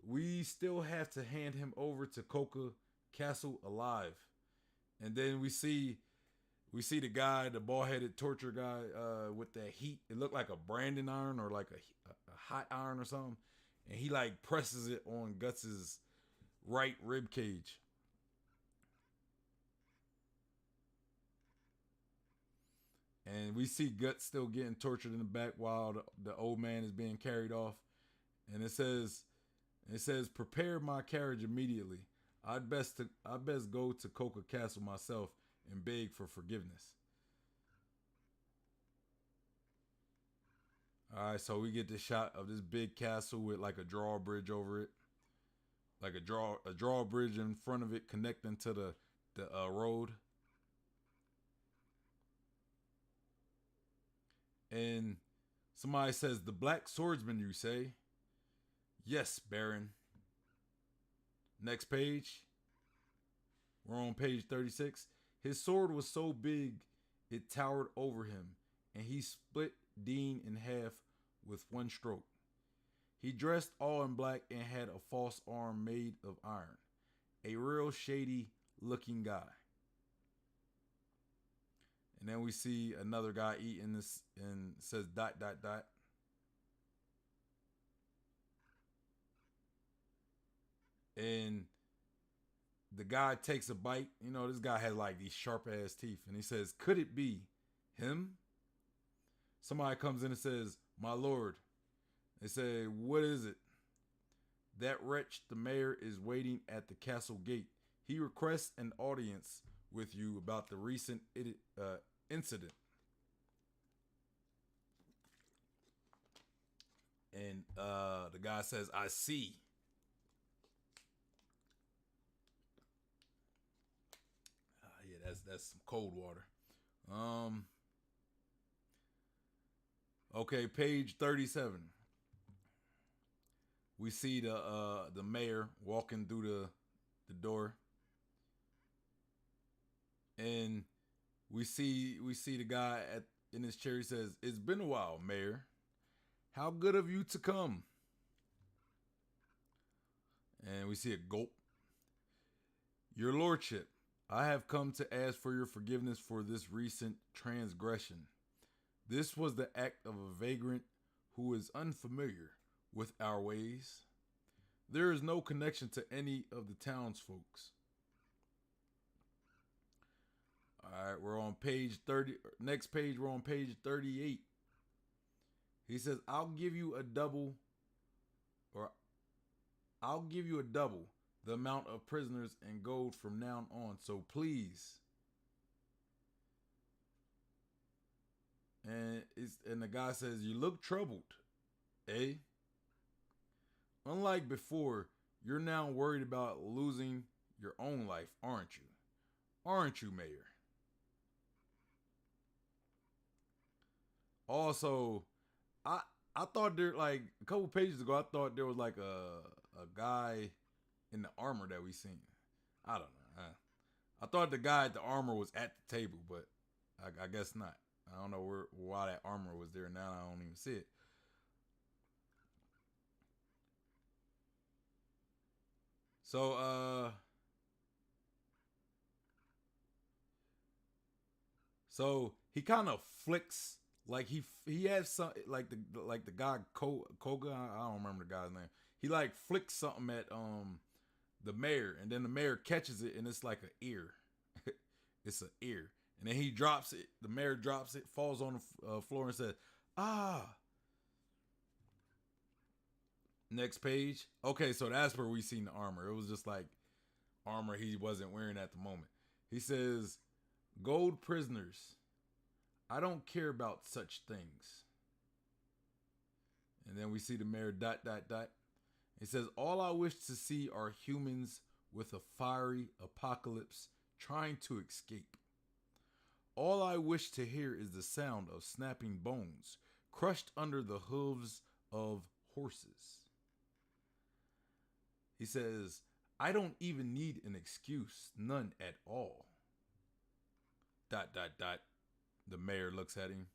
We still have to hand him over to Coca Castle alive. And then we see the guy, the bald-headed torture guy, with that heat. It looked like a branding iron or like a hot iron or something. And he like presses it on Guts's right rib cage. And we see Guts still getting tortured in the back while the old man is being carried off. And it says, prepare my carriage immediately. I'd best go to Coca Castle myself and beg for forgiveness. All right, so we get the shot of this big castle with like a drawbridge over it, like a drawbridge in front of it connecting to the road. And somebody says, the black swordsman, you say? Yes, Baron. Next page. We're on page 36. His sword was so big, it towered over him, and he split Dean in half with one stroke. He dressed all in black and had a false arm made of iron. A real shady looking guy. And then we see another guy eating this and says ... And the guy takes a bite. You know, this guy has like these sharp ass teeth. And he says, could it be him? Somebody comes in and says, my lord. They say, what is it? That wretch, the mayor, is waiting at the castle gate. He requests an audience with you about the recent incident. And the guy says, I see. Yeah, that's some cold water. Okay, page 37. We see the mayor walking through the door. And we see the guy in his chair. He says, it's been a while, Mayor. How good of you to come. And we see a gulp. Your lordship, I have come to ask for your forgiveness for this recent transgression. This was the act of a vagrant who is unfamiliar with our ways. There is no connection to any of the townsfolks. All right, we're on page 30. Next page, we're on page 38. He says, I'll give you a double the amount of prisoners and gold from now on. So please. And the guy says, you look troubled, eh? Unlike before, you're now worried about losing your own life, aren't you? Aren't you, Mayor? Also, I thought there, like a couple pages ago, I thought there was like a guy in the armor that we seen. I don't know. I thought the guy at the armor was at the table, but I guess not. I don't know why that armor was there. Now I don't even see it. So he kind of flicks, like he has some, like the guy Koga. I don't remember the guy's name. He like flicks something at the mayor, and then the mayor catches it, and it's like an ear. It's an ear, and then he drops it. The mayor drops it, falls on the floor, and says, "Ah." Next page. Okay, so that's where we seen the armor. It was just like armor he wasn't wearing at the moment. He says, "Gold prisoners, I don't care about such things." And then we see the mayor ... It says, all I wish to see are humans with a fiery apocalypse trying to escape. All I wish to hear is the sound of snapping bones crushed under the hooves of horses. He says, I don't even need an excuse, none at all. ... The mayor looks at him.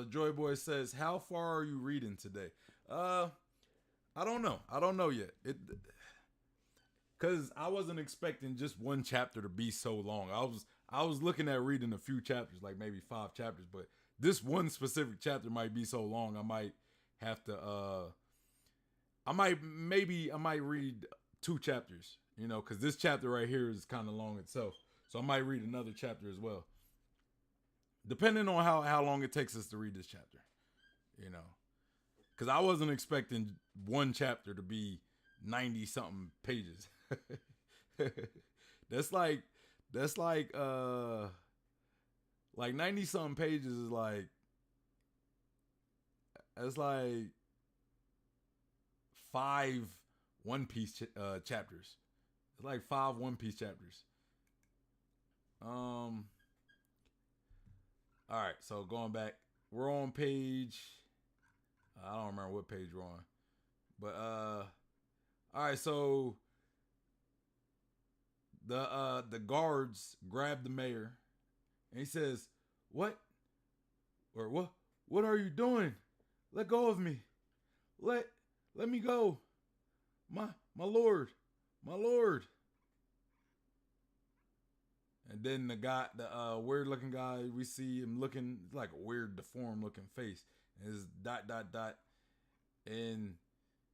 Joy Boy says, how far are you reading today? I don't know. I don't know yet. Cause I wasn't expecting just one chapter to be so long. I was looking at reading a few chapters, like maybe 5 chapters, but this one specific chapter might be so long I might have to I might read 2 chapters, you know, cause this chapter right here is kind of long itself. So I might read another chapter as well. Depending on how long it takes us to read this chapter, you know, because I wasn't expecting one chapter to be 90 something pages. that's like 90 something pages is like, it's like 5 One Piece chapters. It's like 5 One Piece chapters. All right, so going back, we're on page, I don't remember what page we're on, but all right, so the guards grab the mayor, and he says, "What? Or what are you doing? Let go of me. Let me go. My lord. My lord." And then the guy, the weird looking guy, we see him looking like a weird deformed looking face. And his ... And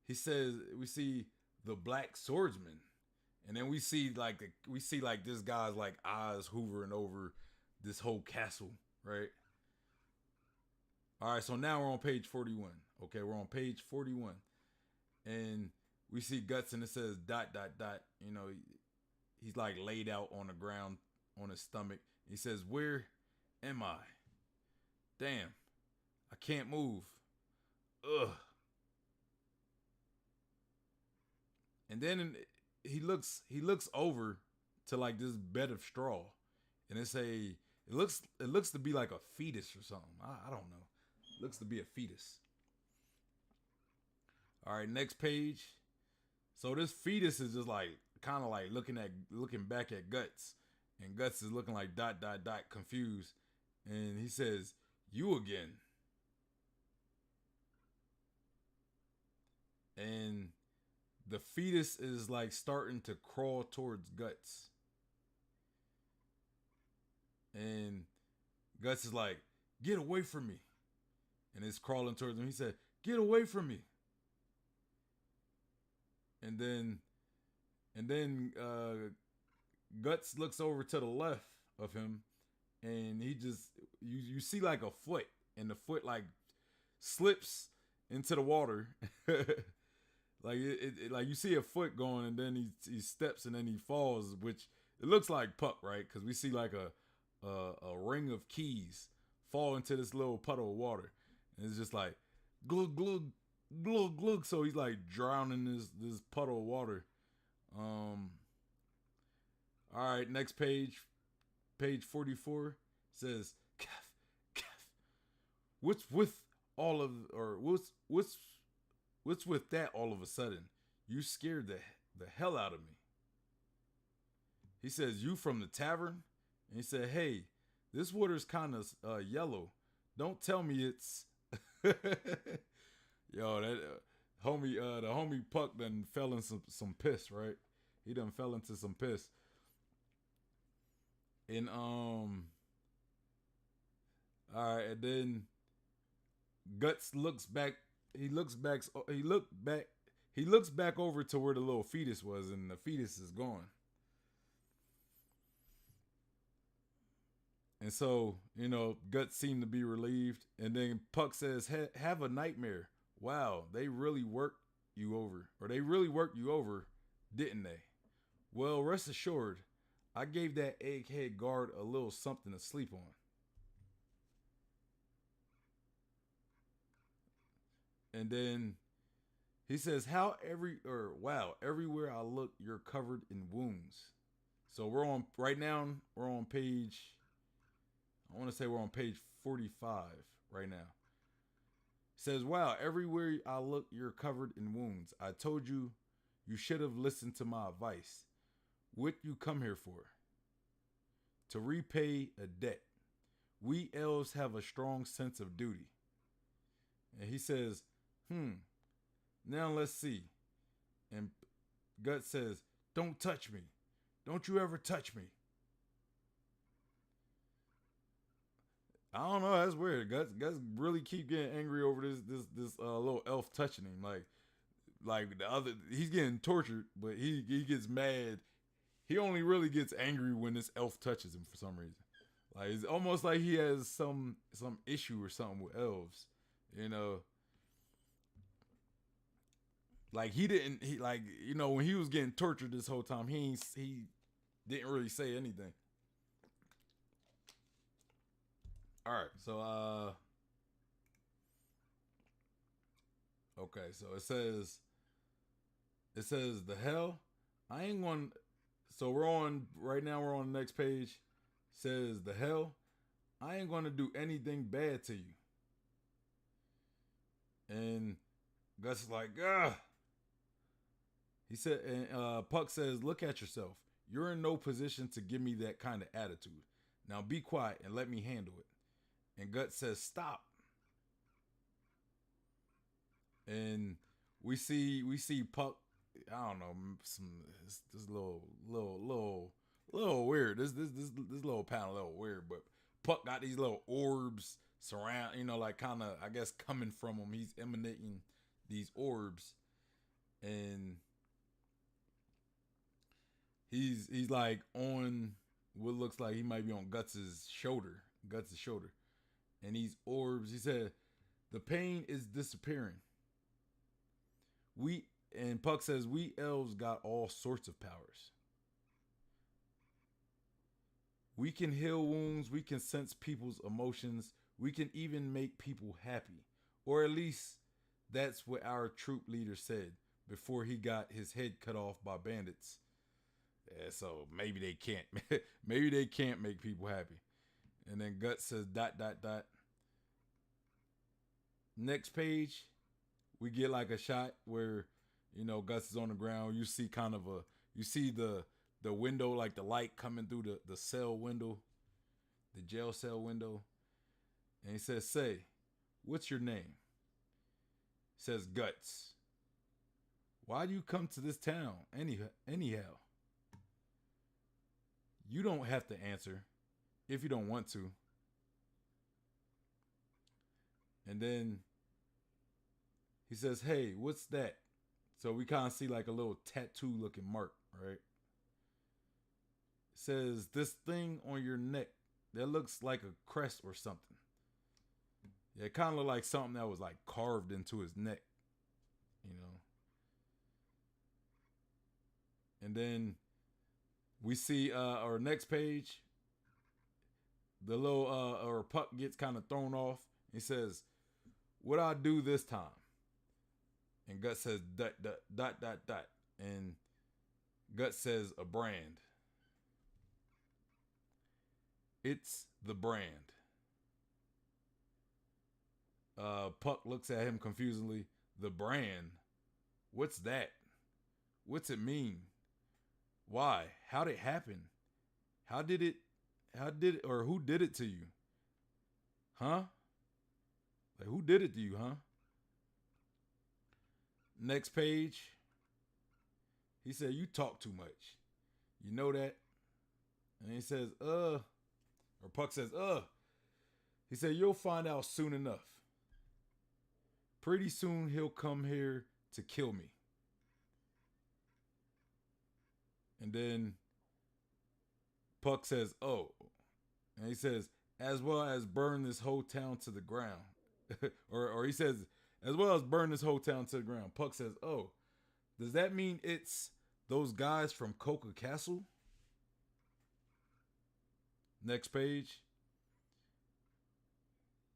he says, we see the black swordsman. And then we see like this guy's like eyes hovering over this whole castle, right? All right, so now we're on page 41. Okay, we're on page 41. And we see Guts, and it says ... You know, he's like laid out on the ground on his stomach. He says, where am I? Damn, I can't move. Ugh. And then he looks over to like this bed of straw, and it looks to be like a fetus or something. I don't know. It looks to be a fetus. All right, next page. So this fetus is just like kind of like looking back at Guts, And Guts is looking like ... confused. And he says, "You again." And the fetus is like starting to crawl towards Guts. And Guts is like, "Get away from me." And it's crawling towards him. He said, "Get away from me." And then Guts looks over to the left of him, and he just you see like a foot, and the foot like slips into the water. Like like you see a foot going, and then he steps, and then he falls, which it looks like Puck, right? Because we see like a ring of keys fall into this little puddle of water, and it's just like glug glug glug glug. So he's like drowning this puddle of water. All right, next page, page 44 says, Kef, what's with all of, or what's with that all of a sudden? You scared the hell out of me. He says, "You from the tavern?" And he said, "Hey, this water's kind of yellow. Don't tell me it's..." Yo, that homie, the homie Puck done fell in some piss, right? He done fell into some piss. And all right, and then Guts looks back. He looks back over to where the little fetus was, and the fetus is gone. And so, Guts seemed to be relieved. And then Puck says, "Have a nightmare. Wow, they really worked you over. Or they really worked you over, didn't they? Well, rest assured, I gave that egghead guard a little something to sleep on." And then he says, wow, everywhere I look, you're covered in wounds. So we're on page, I want to say we're on page 45 right now. He says, "Wow, everywhere I look, you're covered in wounds. I told you, you should have listened to my advice. What you come here for? To repay a debt. We elves have a strong sense of duty." And he says, "Now let's see." And Guts says, "Don't touch me. Don't you ever touch me." I don't know. That's weird. Guts really keep getting angry over this little elf touching him. Like the other, he's getting tortured, but he gets mad. He only really gets angry when this elf touches him for some reason. Like it's almost like he has some issue or something with elves, you know. Like he when he was getting tortured this whole time, he didn't really say anything. All right, so okay, so it says the hell I ain't going. So we're on right now. We're on the next page. It says the hell I ain't going to do anything bad to you. And Gus is like, ah. He said, and Puck says, "Look at yourself. You're in no position to give me that kind of attitude. Now be quiet and let me handle it." And Guts says, "Stop." And we see Puck. I don't know, this little weird. This little panel a little weird, but Puck got these little orbs surround, like kind of I guess coming from him. He's emanating these orbs, and he's like on what looks like he might be on Guts's shoulder. And these orbs, he said, "The pain is disappearing. And Puck says, "We elves got all sorts of powers. We can heal wounds, we can sense people's emotions, we can even make people happy. Or at least that's what our troop leader said before he got his head cut off by bandits. Yeah, so maybe they can't. Maybe they can't make people happy." And then Guts says ... Next page, we get like a shot where Guts is on the ground. You see you see the the window, like the light coming through the cell window, the jail cell window. And he says, say, what's your name? Says Guts. Why do you come to this town anyhow? You don't have to answer if you don't want to. And then he says, hey, what's that? So we kind of see like a little tattoo looking mark, right? It says, this thing on your neck that looks like a crest or something. Yeah, it kind of looked like something that was like carved into his neck, you know. And then we see our next page, the little or Puck gets kind of thrown off. He says, what I do this time? And Gut says dot dot dot dot dot. And Gut says a brand. It's the brand. Puck looks at him confusedly. The brand? What's that? What's it mean? Why? How'd it happen? How did it, or who did it to you? Huh? Like, who did it to you, huh? Next page. He said, you talk too much. You know that? And he says, or Puck says, He said, you'll find out soon enough. Pretty soon he'll come here to kill me. And then Puck says, oh. And he says, as well as burn this whole town to the ground. or he says, as well as burn this whole town to the ground. Puck says, oh, does that mean it's those guys from Coca Castle? Next page.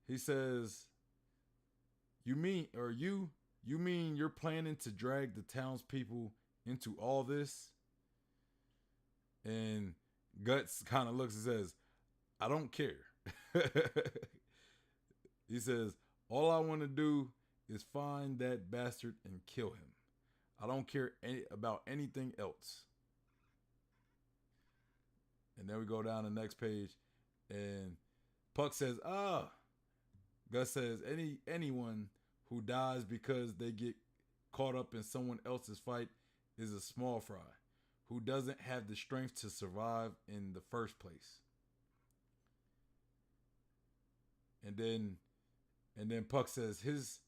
He says, you mean you're planning to drag the townspeople into all this? And Guts kind of looks and says, I don't care. He says, all I want to do is find that bastard and kill him. I don't care about anything else. And then we go down the next page, and Puck says, Gus says, anyone who dies because they get caught up in someone else's fight is a small fry who doesn't have the strength to survive in the first place. And then Puck says, his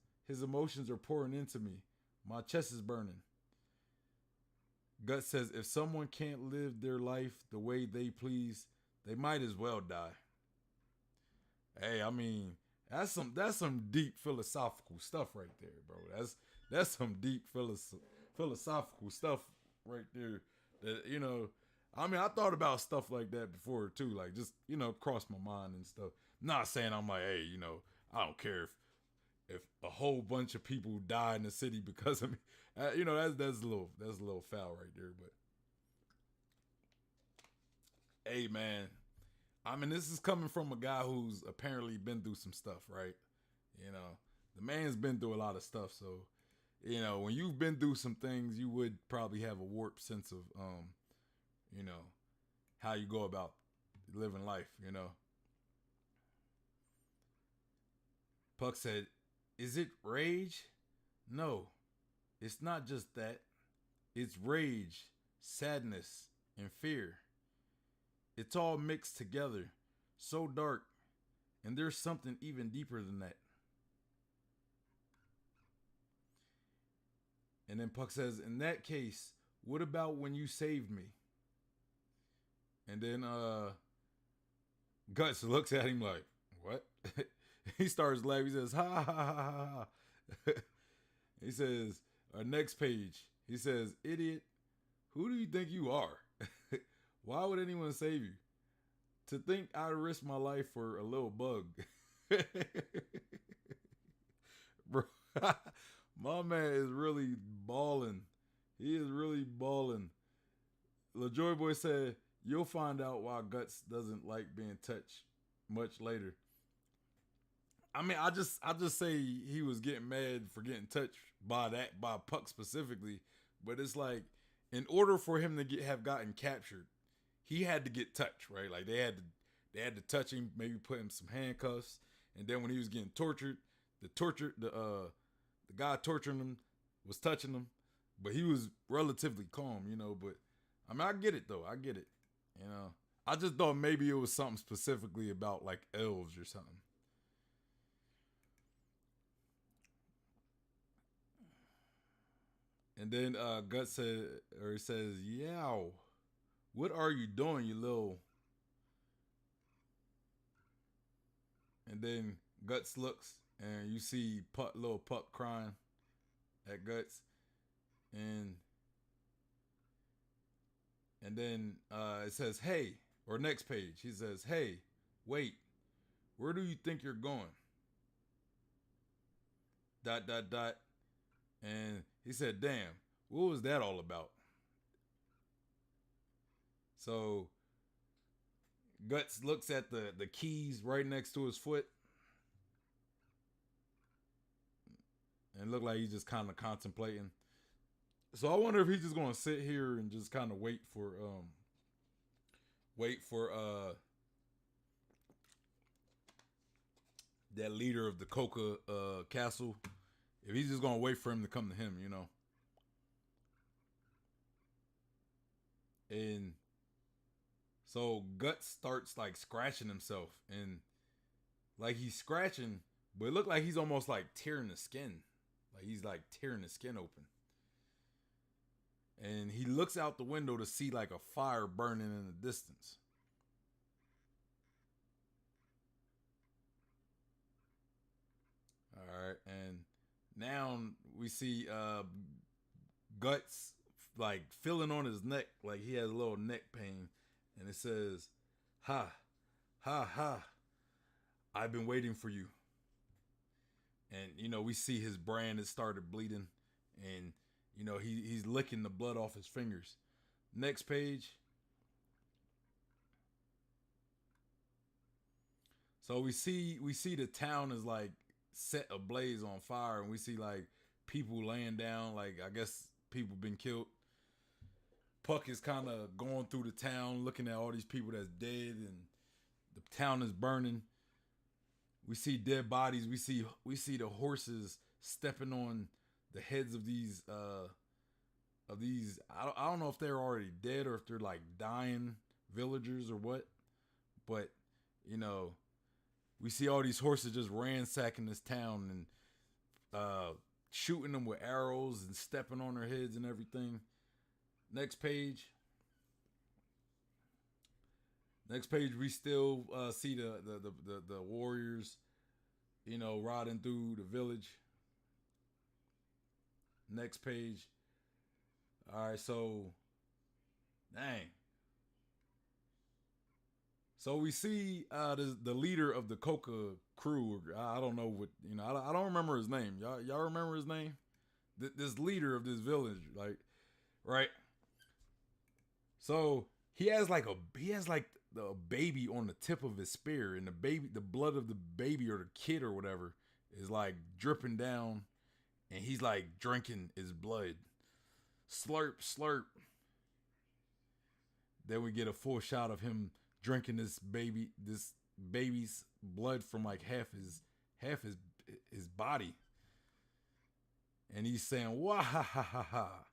emotions are pouring into me. My chest is burning. Gut says, if someone can't live their life the way they please, they might as well die. Hey, I mean, that's some deep philosophical stuff right there, bro. That's some deep philosophical stuff right there. That, you know, I mean, I thought about stuff like that before too, like just, you know, crossed my mind and stuff. Not saying I'm like, hey, you know, I don't care if a whole bunch of people die in the city because of me. You know, that's a little foul right there. But hey, man, I mean, this is coming from a guy who's apparently been through some stuff, right? You know, the man's been through a lot of stuff. So, you know, when you've been through some things, you would probably have a warped sense of, you know, how you go about living life, you know. Puck said, is it rage? No, it's not just that. It's rage, sadness, and fear. It's all mixed together, so dark, and there's something even deeper than that. And then Puck says, in that case, what about when you saved me? And then Guts looks at him like, what? He starts laughing. He says, ha, ha, ha, ha, ha. He says, next page, he says, idiot, who do you think you are? Why would anyone save you? To think I'd risk my life for a little bug. Bro, my man is really balling. He is really balling. LaJoy Boy said, you'll find out why Guts doesn't like being touched much later. I mean, I just say he was getting mad for getting touched by Puck specifically, but it's like in order for him to have gotten captured, he had to get touched, right? Like they had to touch him, maybe put him some handcuffs, and then when he was getting tortured, the guy torturing him was touching him, but he was relatively calm, you know. But I mean, I get it though. I get it, you know. I just thought maybe it was something specifically about like elves or something. And then Gut said, or he says, "Yow, what are you doing, you little?" And then Guts looks, and you see little Pup crying at Guts, and then it says, "Hey," or next page, he says, "Hey, wait, where do you think you're going?" Dot dot dot, and he said, "Damn, what was that all about?" So Guts looks at the keys right next to his foot, and look like he's just kind of contemplating. So I wonder if he's just gonna sit here and just kind of wait for that leader of the Coca castle. If he's just gonna wait for him to come to him, you know. And so Guts starts like scratching himself, and like he's scratching, but it looked like he's almost like tearing the skin. Like he's like tearing the skin open. And he looks out the window to see like a fire burning in the distance. All right, and now we see Guts like feeling on his neck, like he has a little neck pain, and it says, "Ha, ha, ha! I've been waiting for you." And you know we see his brand has started bleeding, and you know he's licking the blood off his fingers. Next page. So we see the town is like set ablaze on fire, and we see like people laying down, like I guess people been killed. Puck is kind of going through the town, looking at all these people that's dead, and the town is burning. We see dead bodies. We see the horses stepping on the heads of these. I don't know if they're already dead or if they're like dying villagers or what, but you know we see all these horses just ransacking this town and shooting them with arrows and stepping on their heads and everything. Next page. Next page, we still see the warriors, you know, riding through the village. Next page. All right, so dang. So we see the leader of the Coca crew. I don't know what you know. I don't remember his name. Y'all remember his name? This leader of this village, like right. So he has like the baby on the tip of his spear, and the blood of the baby or the kid or whatever is like dripping down, and he's like drinking his blood. Slurp, slurp. Then we get a full shot of him drinking this baby's blood from like half his body, and he's saying, "Wah ha ha ha ha."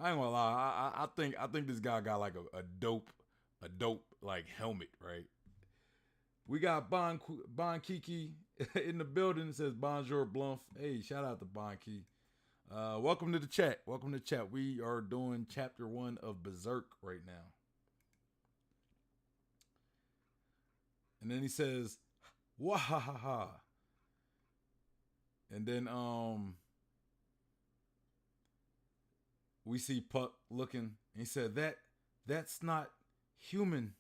I ain't gonna lie. I think this guy got like a dope like helmet, right? We got Bon Kiki in the building. It says Bonjour Bluff. Hey, shout out to Bon Kiki. Welcome to the chat. Welcome to the chat. We are doing chapter 1 of Berserk right now. And then he says, "Wah ha ha ha." And then we see Puck looking. And he said that's not human.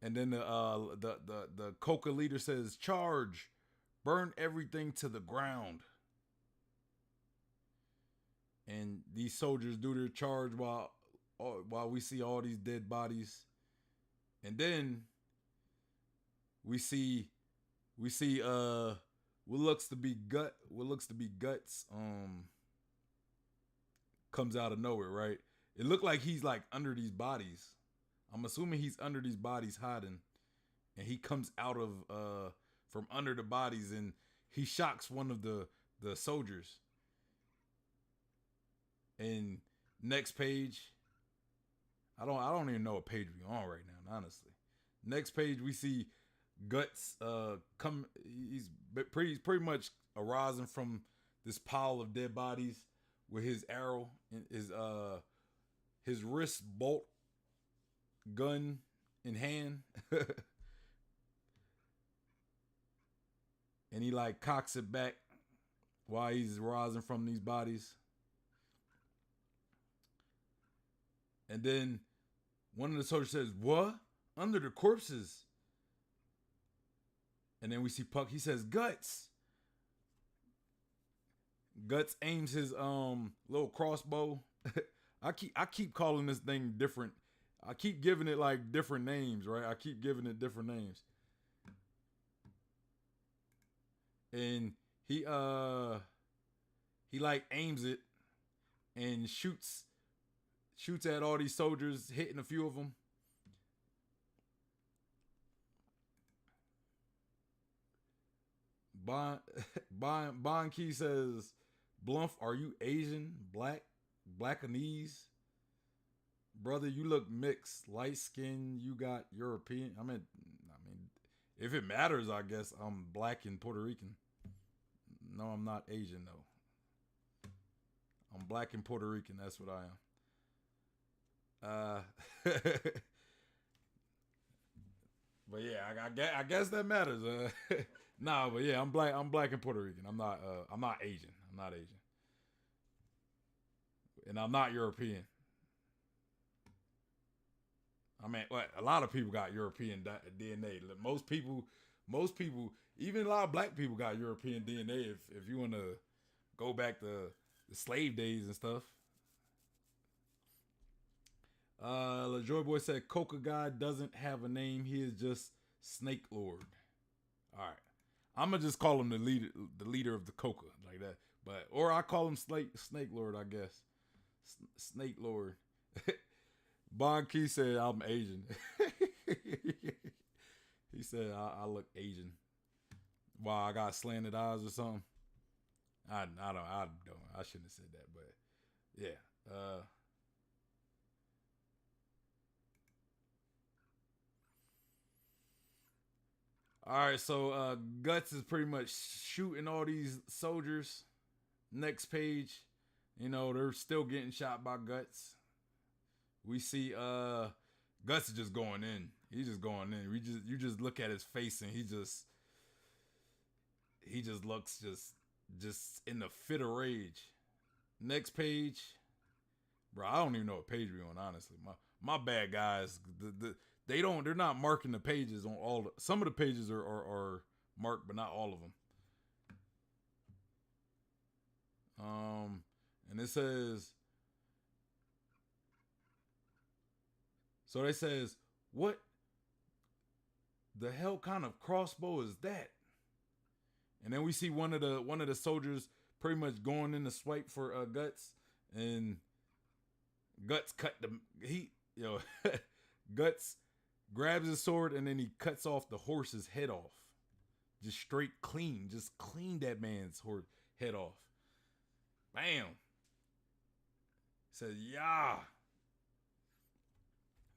And then the Coca leader says, "Charge, burn everything to the ground." And these soldiers do their charge while we see all these dead bodies. And then we see what looks to be guts comes out of nowhere, right? It looked like he's like under these bodies. I'm assuming he's under these bodies hiding, and he comes out of from under the bodies, and he shocks one of the soldiers. And next page, I don't even know what page we're on right now, honestly. Next page we see Guts come. He's pretty much arising from this pile of dead bodies with his arrow and his wrist bolt gun in hand. And he like cocks it back while he's rising from these bodies. And then one of the soldiers says, "What? Under the corpses?" And then we see Puck. He says, "Guts." Guts aims his little crossbow. I keep calling this thing different. I keep giving it like different names, right? I keep giving it different names. And he like aims it and shoots at all these soldiers, hitting a few of them. Bon Key says, "Bluff, are you Asian, Blackanese? Brother, you look mixed. Light skin, you got European. I mean, if it matters, I guess I'm black and Puerto Rican. No, I'm not Asian though. I'm black and Puerto Rican. That's what I am. But yeah, I guess that matters. Nah, but yeah, I'm black and Puerto Rican. I'm not Asian. I'm not Asian. And I'm not European. I mean, a lot of people got European DNA. Most people, even a lot of black people got European DNA. If you want to go back to the slave days and stuff. LaJoy Boy said, "Coca God doesn't have a name. He is just Snake Lord." All right, I'm gonna just call him the leader of the Coca like that. Or I call him Snake Lord, I guess. Snake Lord. Bon Key said, "I'm Asian." He said, I look Asian. Wow, I got slanted eyes or something. I don't. I shouldn't have said that, but yeah. All right, so Guts is pretty much shooting all these soldiers. Next page, they're still getting shot by Guts. We see Guts is just going in. He's just going in. You just look at his face and he just looks just in the fit of rage. Next page, bro. I don't even know what page we're on. Honestly, my bad, guys. They're not marking the pages on all. Some of the pages are marked, but not all of them. And it says. So they says, "What the hell kind of crossbow is that?" And then we see one of the soldiers pretty much going in to swipe for Guts, and Guts Guts grabs his sword and then he cuts off the horse's head off, just straight clean, just clean that man's head off. Bam. Says, "Yeah."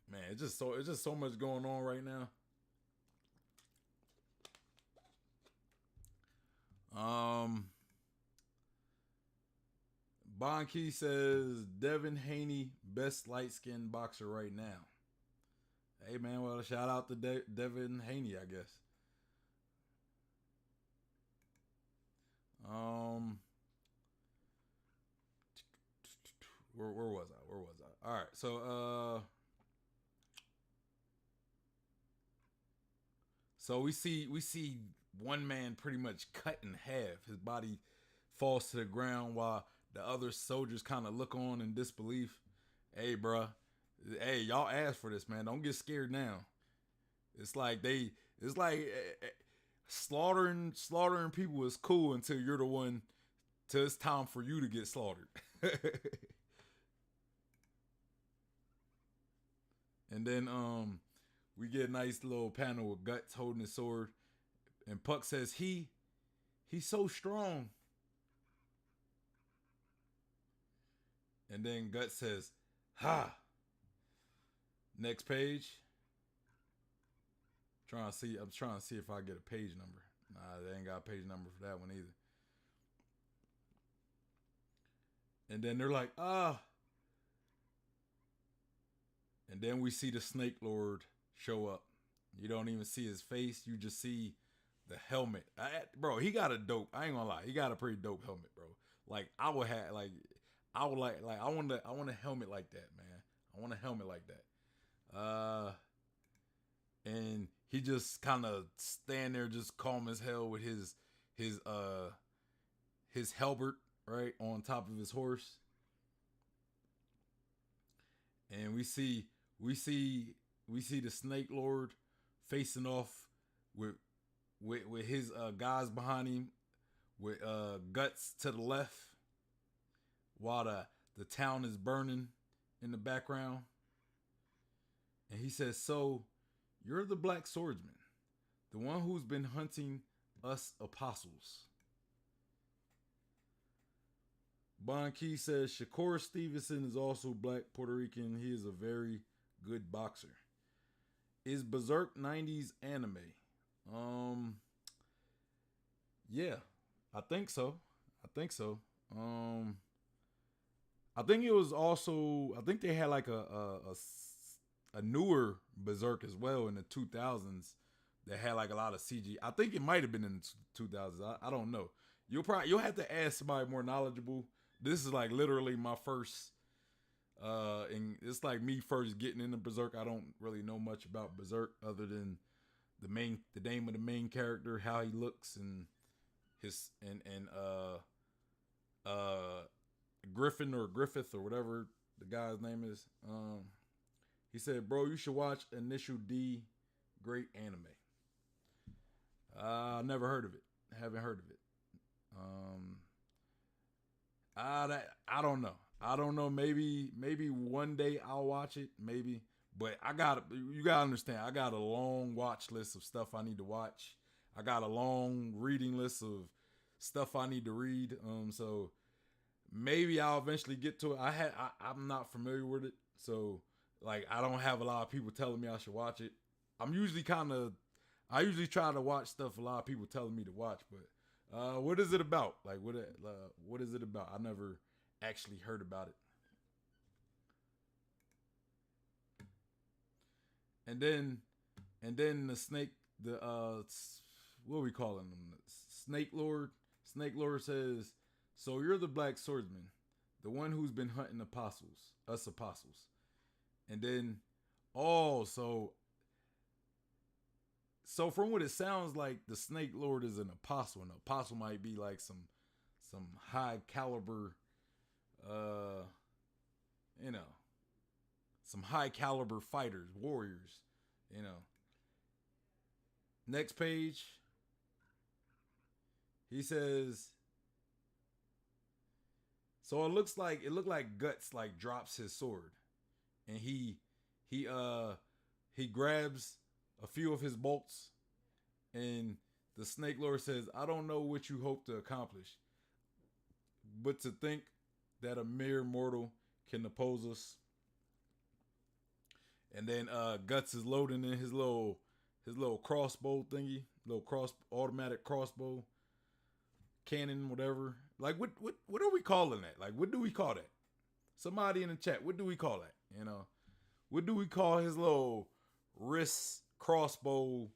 Man, it's just so much going on right now. Bon Key says Devin Haney, best light skinned boxer right now. Hey man, well, shout out to Devin Haney, I guess. Where was I? All right, so we see one man pretty much cut in half. His body falls to the ground while the other soldiers kind of look on in disbelief. Hey, bruh. Hey, y'all asked for this, man. Don't get scared now. It's like slaughtering people is cool until you're the one. Till it's time for you to get slaughtered. And then we get a nice little panel with Guts holding his sword, and Puck says he's so strong. And then Guts says, "Ha." Next page. I'm trying to see if I get a page number. Nah, they ain't got a page number for that one either. And then they're like, ah. And then we see the Snake Lord show up. You don't even see his face. You just see the helmet. Bro, he got a dope. I ain't gonna lie. He got a pretty dope helmet, bro. Like I want a helmet like that, man. I want a helmet like that. And he just kind of stand there, just calm as hell with his halberd right on top of his horse. And we see the Snake Lord facing off with his guys behind him, with Guts to the left, while the town is burning in the background. And he says, "So, you're the Black Swordsman, the one who's been hunting us apostles." Bon Key says, "Shakur Stevenson is also Black Puerto Rican. He is a very good boxer." Is Berserk 90s anime? Yeah, I think so. I think it was also, I think they had like a newer Berserk as well in the 2000s that had like a lot of CG. I think it might have been in the 2000s. I don't know. You'll have to ask somebody more knowledgeable. This is like literally my first, and it's like me first getting into Berserk. I don't really know much about Berserk other than the name of the main character, how he looks, and his Griffin or Griffith or whatever the guy's name is. He said, "Bro, you should watch Initial D. Great anime." Never heard of it. Haven't heard of it. I don't know. I don't know. Maybe one day I'll watch it. Maybe, but you gotta understand. I got a long watch list of stuff I need to watch. I got a long reading list of stuff I need to read. So maybe I'll eventually get to it. I'm not familiar with it, so like I don't have a lot of people telling me I should watch it. I usually try to watch stuff a lot of people telling me to watch, but what is it about? Like what is it about? I never actually heard about it. And then the snake, what are we calling him? Snake Lord. Snake Lord says, "So you're the Black Swordsman, the one who's been hunting us apostles." And then, so from what it sounds like, the Snake Lord is an apostle, and an apostle might be like some high caliber, you know, some high caliber fighters, warriors, you know. Next page, he says, so it looked like Guts like drops his sword, and he grabs a few of his bolts, and the Snake Lord says, "I don't know what you hope to accomplish, but to think that a mere mortal can oppose us." And then Guts is loading in his little crossbow thingy, automatic crossbow cannon, whatever. Like what are we calling that? Like what do we call that? Somebody in the chat, what do we call that? You know, what do we call his little wrist crossbow,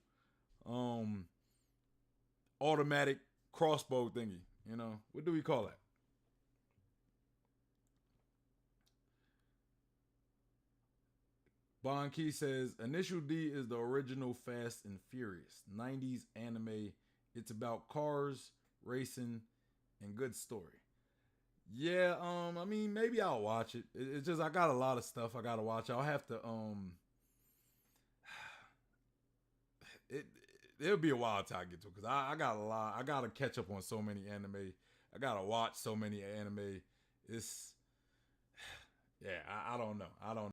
automatic crossbow thingy? You know, what do we call that? Bon Key says, "Initial D is the original Fast and Furious 90s anime. It's about cars, racing, and good story." Yeah, I mean, maybe I'll watch it. It's just I got a lot of stuff I gotta watch. I'll have to it'll be a while till I get to it, because I got a lot. I gotta catch up on so many anime. I gotta watch so many anime. It's yeah, I don't know.